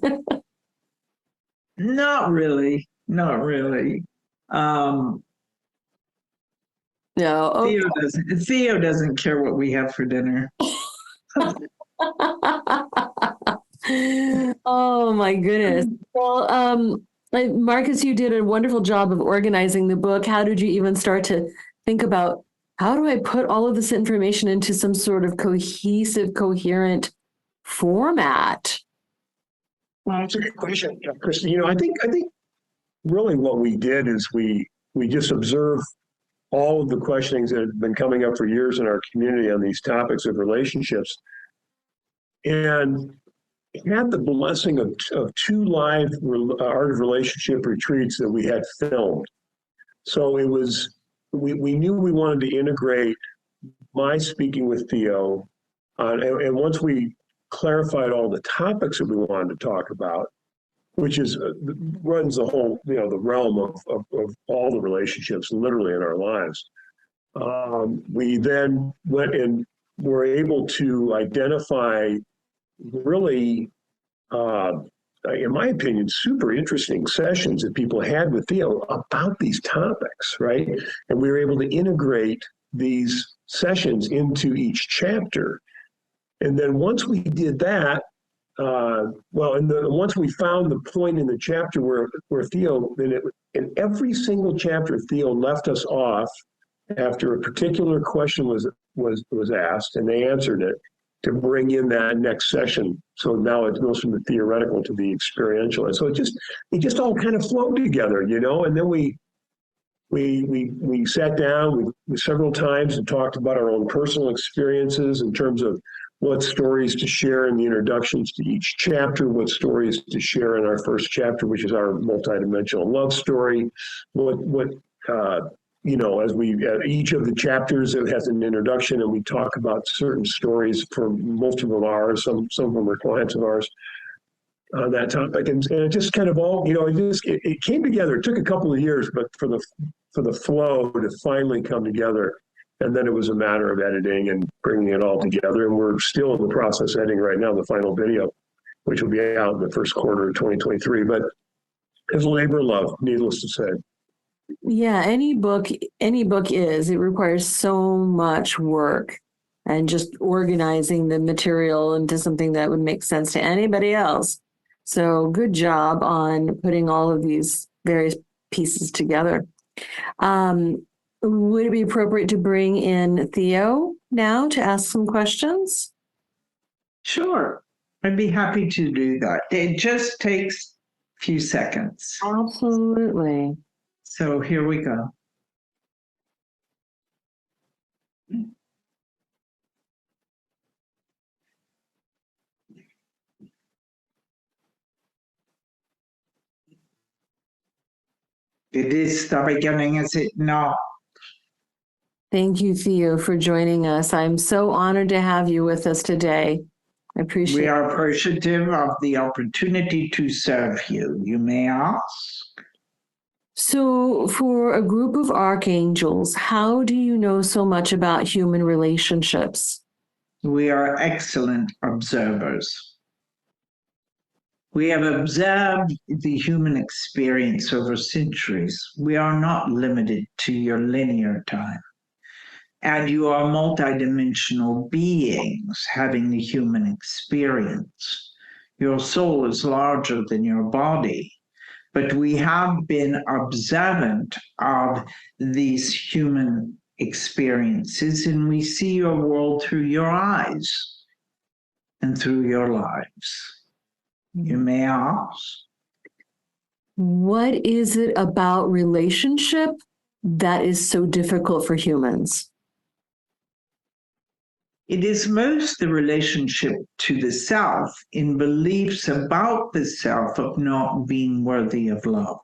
Not really. Not really. Um, No. Okay. Theo doesn't care what we have for dinner. Oh my goodness. Well, Marcus, you did a wonderful job of organizing the book. How did you even start to think about how do I put all of this information into some sort of cohesive, coherent format? Well, it's a good question, Kristen. I think really what we did is we just observed all of the questionings that have been coming up for years in our community on these topics of relationships, and had the blessing of two live art of relationship retreats that we had filmed. So it was we knew we wanted to integrate my speaking with Theo, and once we clarified all the topics that we wanted to talk about, which is runs the whole the realm of all the relationships literally in our lives. We then went and were able to identify really, in my opinion, super interesting sessions that people had with Theo about these topics, right? And we were able to integrate these sessions into each chapter. And then once we did that, once we found the point in the chapter where Theo, in every single chapter, Theo left us off after a particular question was asked, and they answered it, to bring in that next session. So now it goes from the theoretical to the experiential, and so it just all kind of flowed together, And then we sat down several times and talked about our own personal experiences in terms of what stories to share in the introductions to each chapter, what stories to share in our first chapter, which is our multidimensional love story, as each of the chapters, it has an introduction, and we talk about certain stories from multiple of ours, some of them are clients of ours on that topic, and it just kind of all, it came together. It took a couple of years, but for the flow to finally come together. And then it was a matter of editing and bringing it all together. And we're still in the process of editing right now, the final video, which will be out in the first quarter of 2023. But it's a labor of love, needless to say. Yeah, any book it requires so much work and just organizing the material into something that would make sense to anybody else. So good job on putting all of these various pieces together. Would it be appropriate to bring in Theo now to ask some questions? Sure. I'd be happy to do that. It just takes a few seconds. Absolutely. So here we go. It is the beginning, is it not? Thank you, Theo, for joining us. I'm so honored to have you with us today. I appreciate it. We are appreciative of the opportunity to serve you. You may ask. So, for a group of archangels, how do you know so much about human relationships? We are excellent observers. We have observed the human experience over centuries. We are not limited to your linear time. And you are multidimensional beings having the human experience. Your soul is larger than your body, but we have been observant of these human experiences, and we see your world through your eyes and through your lives. You may ask. What is it about relationship that is so difficult for humans? It is most the relationship to the self in beliefs about the self of not being worthy of love.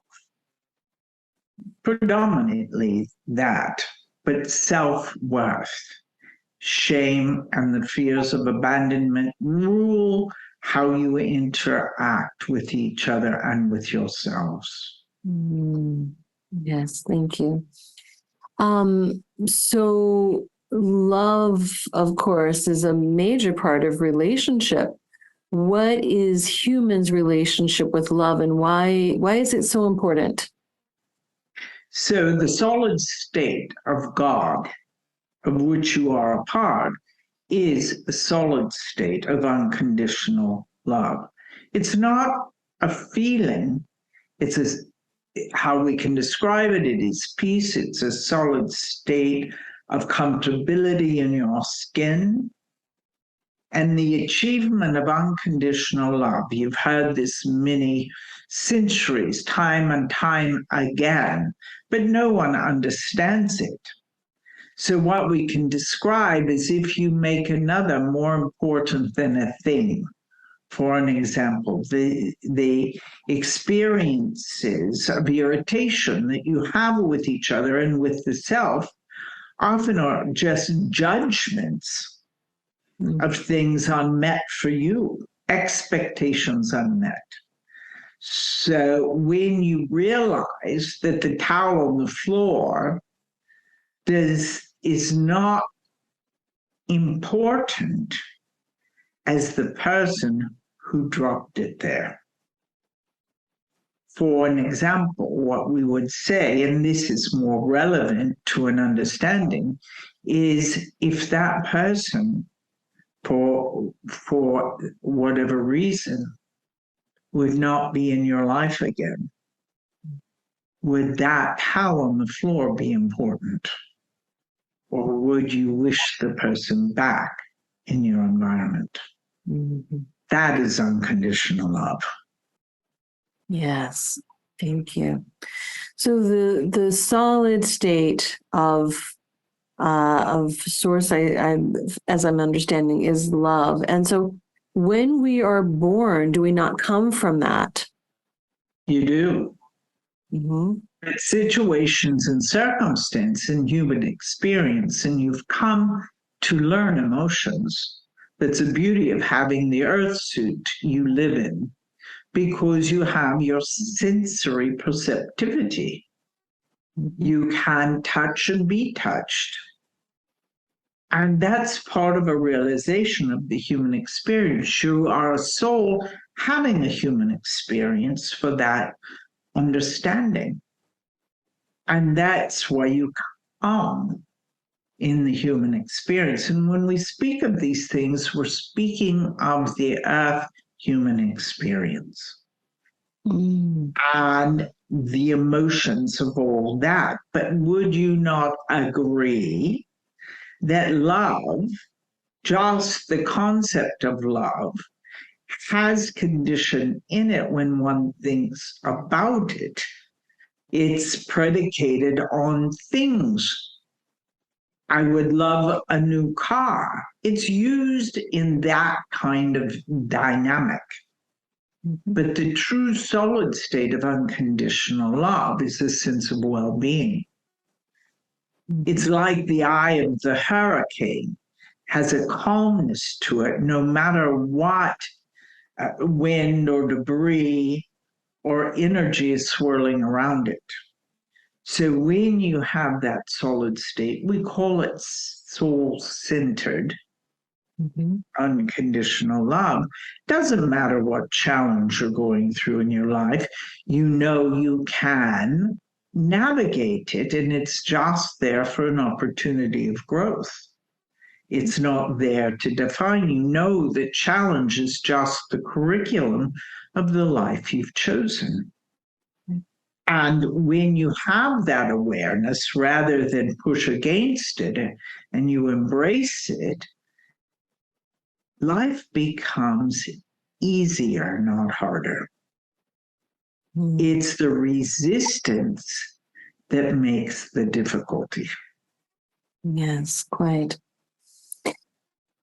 Predominantly that, but self-worth, shame, and the fears of abandonment rule how you interact with each other and with yourselves. Yes, thank you. So love, of course, is a major part of relationship. what is humans' relationship with love, and why is it so important? So the solid state of God, of which you are a part, is a solid state of unconditional love. It's not a feeling, it's how we can describe it. It is peace. It's a solid state of comfortability in your skin and the achievement of unconditional love. You've heard this many centuries, time and time again, but no one understands it. So what we can describe is if you make another more important than a thing. For an example, the experiences of irritation that you have with each other and with the self often are just judgments of things unmet for you, expectations unmet. So when you realize that the towel on the floor is not important as the person who dropped it there. For an example, what we would say, and this is more relevant to an understanding, is if that person, for whatever reason, would not be in your life again, would that towel on the floor be important? Or would you wish the person back in your environment? Mm-hmm. That is unconditional love. Yes, thank you. So the solid state of source, as I'm understanding, is love. And so when we are born, do we not come from that? You do. Mm-hmm. Situations and circumstance in human experience, and you've come to learn emotions. That's the beauty of having the earth suit you live in, because you have your sensory perceptivity. You can touch and be touched. And that's part of a realization of the human experience. You are a soul having a human experience for that understanding. And that's why you come in the human experience. And when we speak of these things, we're speaking of the earth human experience and the emotions of all that. But would you not agree that love, just the concept of love, has condition in it when one thinks about it? It's predicated on things. I would love a new car. It's used in that kind of dynamic. But the true solid state of unconditional love is a sense of well-being. It's like the eye of the hurricane has a calmness to it, no matter what wind or debris or energy is swirling around it. So when you have that solid state, we call it soul-centered, unconditional love. Doesn't matter what challenge you're going through in your life, you know you can navigate it, and it's just there for an opportunity of growth. It's not there to define you. Know that challenge is just the curriculum of the life you've chosen. And when you have that awareness, rather than push against it and you embrace it, life becomes easier, not harder. It's the resistance that makes the difficulty. Yes, quite.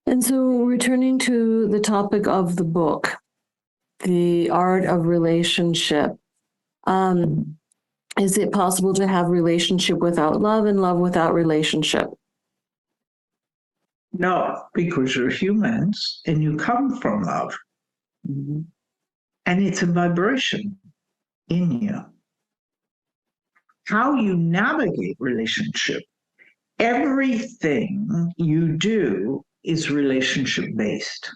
And so returning to the topic of the book, the art of relationship, is it possible to have relationship without love and love without relationship? No, because you're humans and you come from love. And it's a vibration in you. How you navigate relationship, everything you do is relationship based.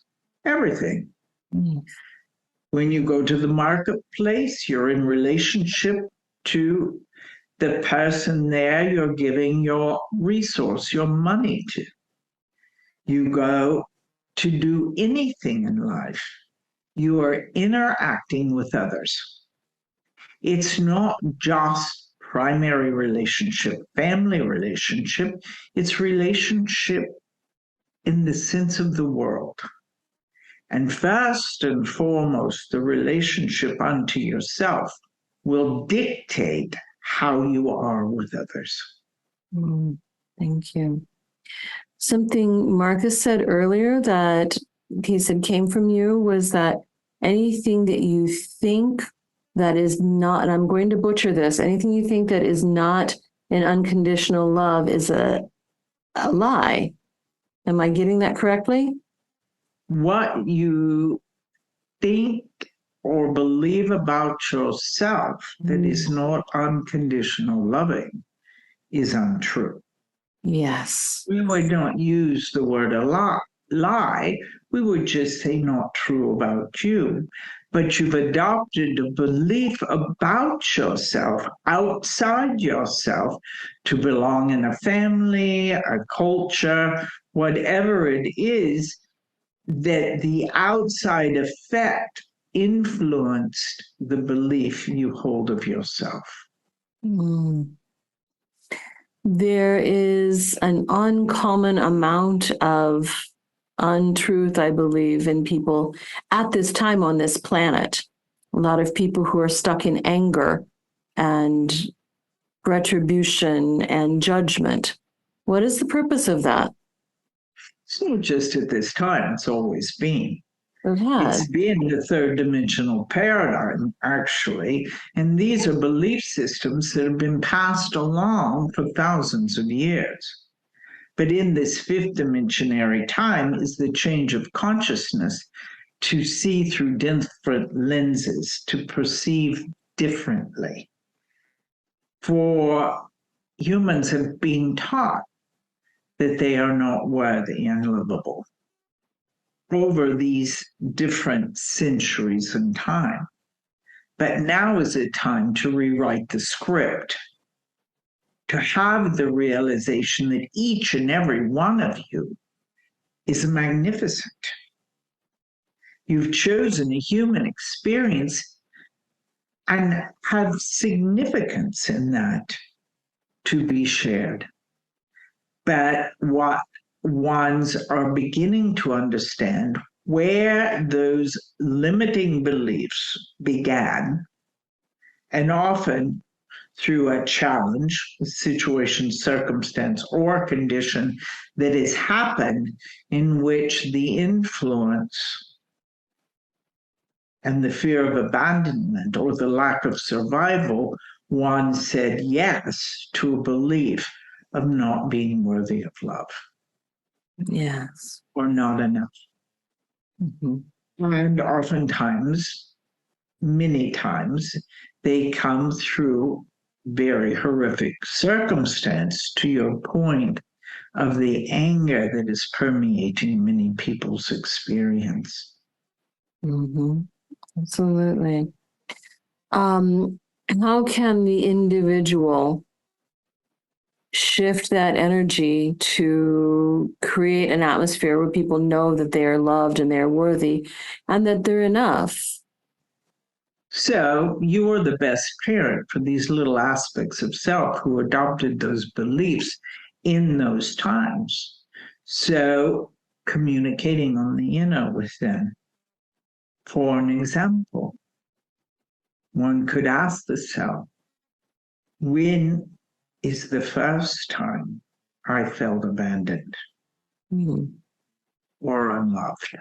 Everything. Mm. When you go to the marketplace, you're in relationship to the person there you're giving your resource, your money to. You go to do anything in life, you are interacting with others. It's not just primary relationship, family relationship, it's relationship in the sense of the world. And first and foremost, the relationship unto yourself will dictate how you are with others. Thank you. Something Marcus said earlier that he said came from you was that anything that you think that is not, and I'm going to butcher this, anything you think that is not an unconditional love is a lie. Am I getting that correctly? What you think or believe about yourself that is not unconditional loving is untrue. Yes. We don't use the word lie. We would just say not true about you. But you've adopted a belief about yourself, outside yourself, to belong in a family, a culture, whatever it is, that the outside effect influenced the belief you hold of yourself. There is an uncommon amount of untruth, I believe, in people at this time on this planet. A lot of people who are stuck in anger and retribution and judgment. What is the purpose of that? It's not just at this time, it's always been. It has. It's been the third dimensional paradigm, actually, and these are belief systems that have been passed along for thousands of years. But in this fifth dimensionary time is the change of consciousness to see through different lenses, to perceive differently. For humans have been taught that they are not worthy and lovable over these different centuries in time. But now is a time to rewrite the script, to have the realization that each and every one of you is magnificent. You've chosen a human experience and have significance in that to be shared. But what ones are beginning to understand where those limiting beliefs began, and often through a challenge, situation, circumstance, or condition that has happened in which the influence and the fear of abandonment or the lack of survival, one said yes to a belief of not being worthy of love. Yes. Or not enough. And oftentimes, many times, they come through very horrific circumstance, to your point of the anger that is permeating many people's experience. Absolutely. How can the individual shift that energy to create an atmosphere where people know that they are loved and they're worthy and that they're enough? So you are the best parent for these little aspects of self who adopted those beliefs in those times. So communicating on the inner with them. For an example, one could ask the self, when is the first time I felt abandoned or unloved?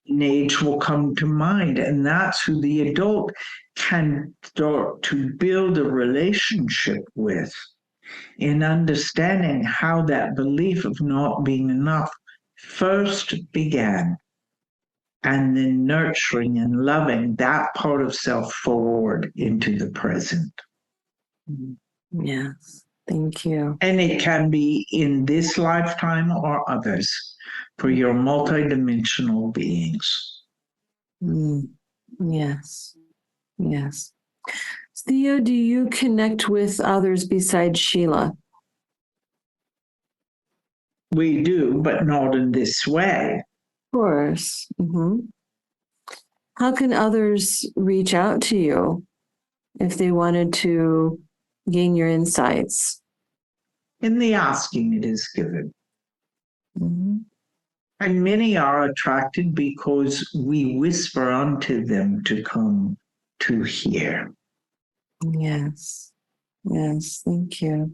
An age will come to mind, and that's who the adult can start to build a relationship with, in understanding how that belief of not being enough first began, and then nurturing and loving that part of self forward into the present. Yes, thank you. And it can be in this lifetime or others. for your multidimensional beings. Yes. Yes. Theo, do you connect with others besides Sheila? We do, but not in this way. Of course. How can others reach out to you if they wanted to gain your insights? In the asking, it is given. And many are attracted because we whisper unto them to come to hear. Yes. Yes. Thank you.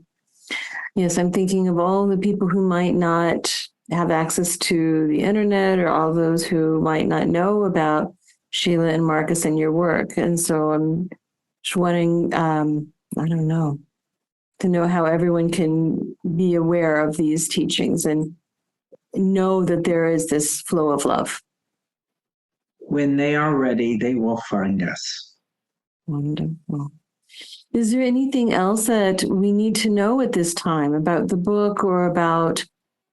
Yes, I'm thinking of all the people who might not have access to the internet, or all those who might not know about Sheila and Marcus and your work. And so I'm just wanting, I don't know, to know how everyone can be aware of these teachings and know that there is this flow of love. When they are ready, they will find us. Wonderful. Is there anything else that we need to know at this time about the book, or about,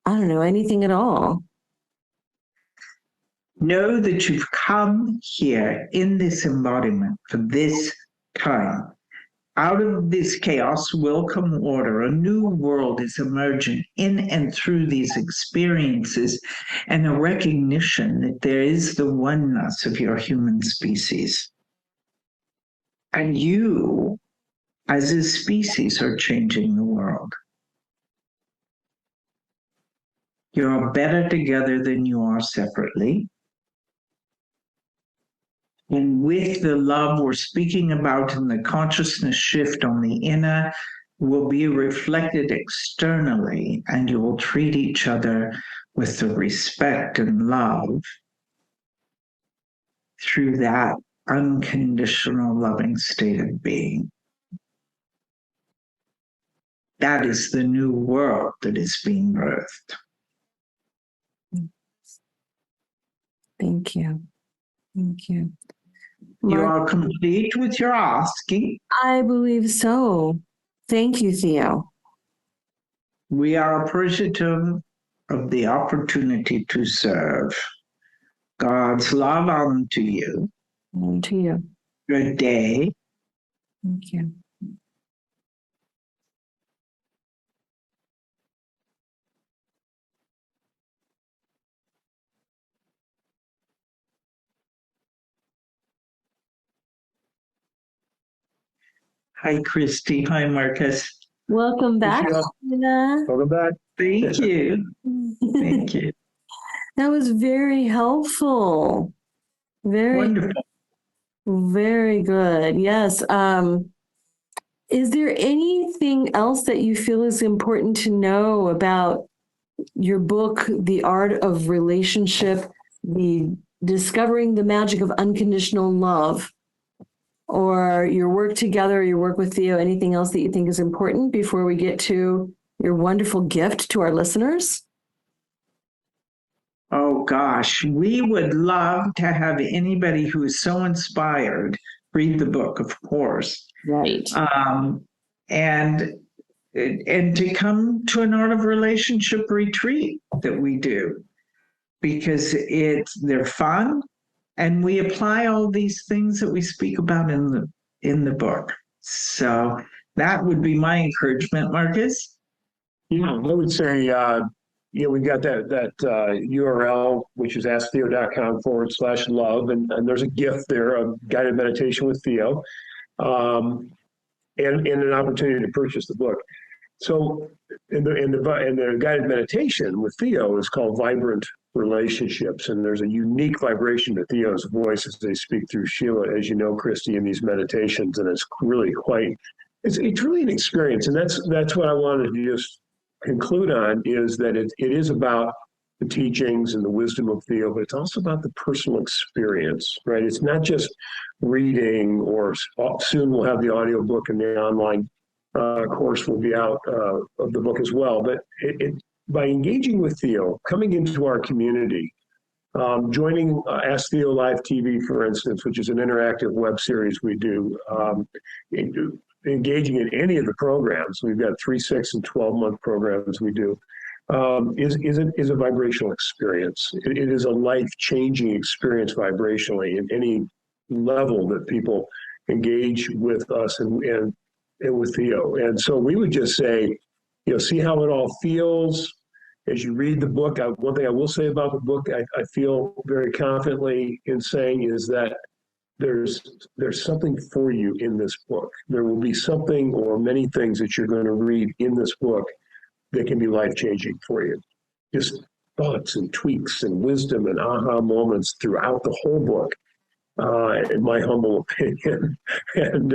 I don't know, anything at all? Know that you've come here in this embodiment for this time. Out of this chaos will come order. A new world is emerging in and through these experiences, and a recognition that there is the oneness of your human species. And you, as a species, are changing the world. You're better together than you are separately. And with the love we're speaking about and the consciousness shift on the inner will be reflected externally, and you will treat each other with the respect and love through that unconditional loving state of being. That is the new world that is being birthed. Thank you. Thank you. You are complete with your asking. I believe so. Thank you, Theo. We are appreciative of the opportunity to serve. God's love unto you. And to you. Good day. Thank you. Hi, Christy. Hi, Marcus. Welcome back, Sheila. Welcome back. Thank you. Thank you. That was very helpful. Very Wonderful. Very good. Yes. Is there anything else that you feel is important to know about your book, The Art of Relationship, the Discovering the Magic of Unconditional Love, or your work together, your work with Theo, anything else that you think is important before we get to your wonderful gift to our listeners? Oh, gosh. We would love to have anybody who is so inspired read the book, of course. Right. And to come to an Art of Relationship retreat that we do, because they're fun, and we apply all these things that we speak about in the book. So that would be my encouragement, Marcus. Yeah, I would say, we've got that URL, which is asktheo.com/love. And there's a gift there of guided meditation with Theo, and an opportunity to purchase the book. So in the guided meditation with Theo is called Vibrant Relationships. And there's a unique vibration to Theo's voice as they speak through Sheila, as you know, Christy, in these meditations. And it's really it's really an experience. And that's what I wanted to just conclude on, is that it is about the teachings and the wisdom of Theo, but it's also about the personal experience, right? It's not just reading, or soon we'll have the audiobook, and the online course will be out of the book as well. But by engaging with Theo, coming into our community, joining Ask Theo Live TV, for instance, which is an interactive web series we do, engaging in any of the programs. We've got 3, 6, and 12-month programs we do. is a vibrational experience. It is a life-changing experience vibrationally in any level that people engage with us and with THEO. And so we would just say, see how it all feels as you read the book. One thing I will say about the book, I feel very confidently in saying, is that there's something for you in this book. There will be something or many things that you're going to read in this book that can be life-changing for you. Just thoughts and tweaks and wisdom and aha moments throughout the whole book, in my humble opinion. And,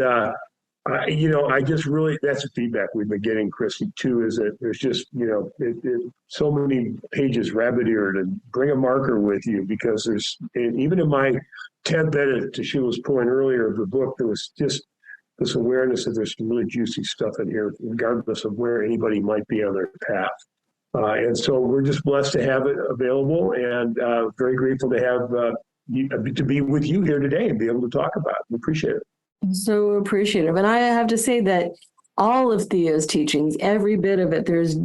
I just really, that's the feedback we've been getting, Christy, too, is that there's just, so many pages rabbit-eared, and bring a marker with you, because even in my 10th edit, to Sheila's point earlier of the book, there was just this awareness that there's some really juicy stuff in here, regardless of where anybody might be on their path. And so we're just blessed to have it available, and very grateful to have to be with you here today and be able to talk about it. We appreciate it. So appreciative. And I have to say that all of THEO's teachings, every bit of it, there's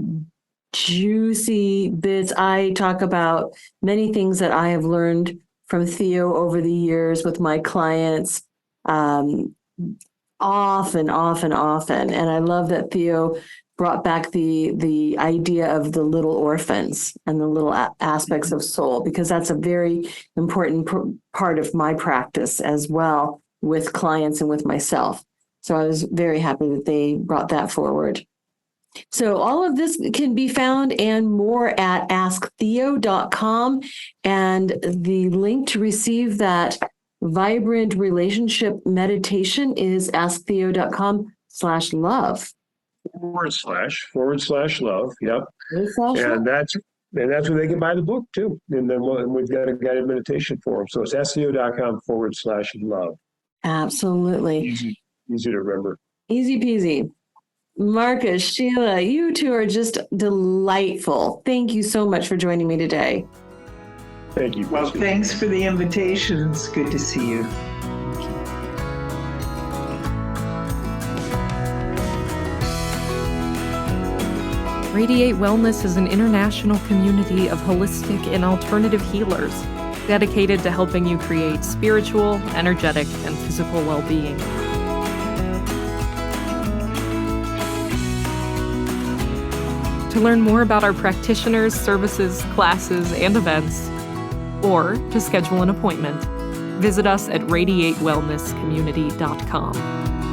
juicy bits. I talk about many things that I have learned from THEO over the years with my clients, often. And I love that THEO brought back the idea of the little orphans and the little aspects of soul, because that's a very important part of my practice as well, with clients and with myself. So I was very happy that they brought that forward. So all of this can be found and more at asktheo.com. And the link to receive that vibrant relationship meditation is asktheo.com/love. //love. Yep. And that's where they can buy the book too. And then we've got a guided meditation for them. So it's asktheo.com/love. Absolutely. Easy to remember. Easy peasy. Marcus, Sheila, you two are just delightful. Thank you so much for joining me today. Thank you. Well, thanks for the invitation. It's good to see you. Radiate Wellness is an international community of holistic and alternative healers dedicated to helping you create spiritual, energetic, and physical well-being. To learn more about our practitioners, services, classes, and events, or to schedule an appointment, visit us at radiatewellnesscommunity.com.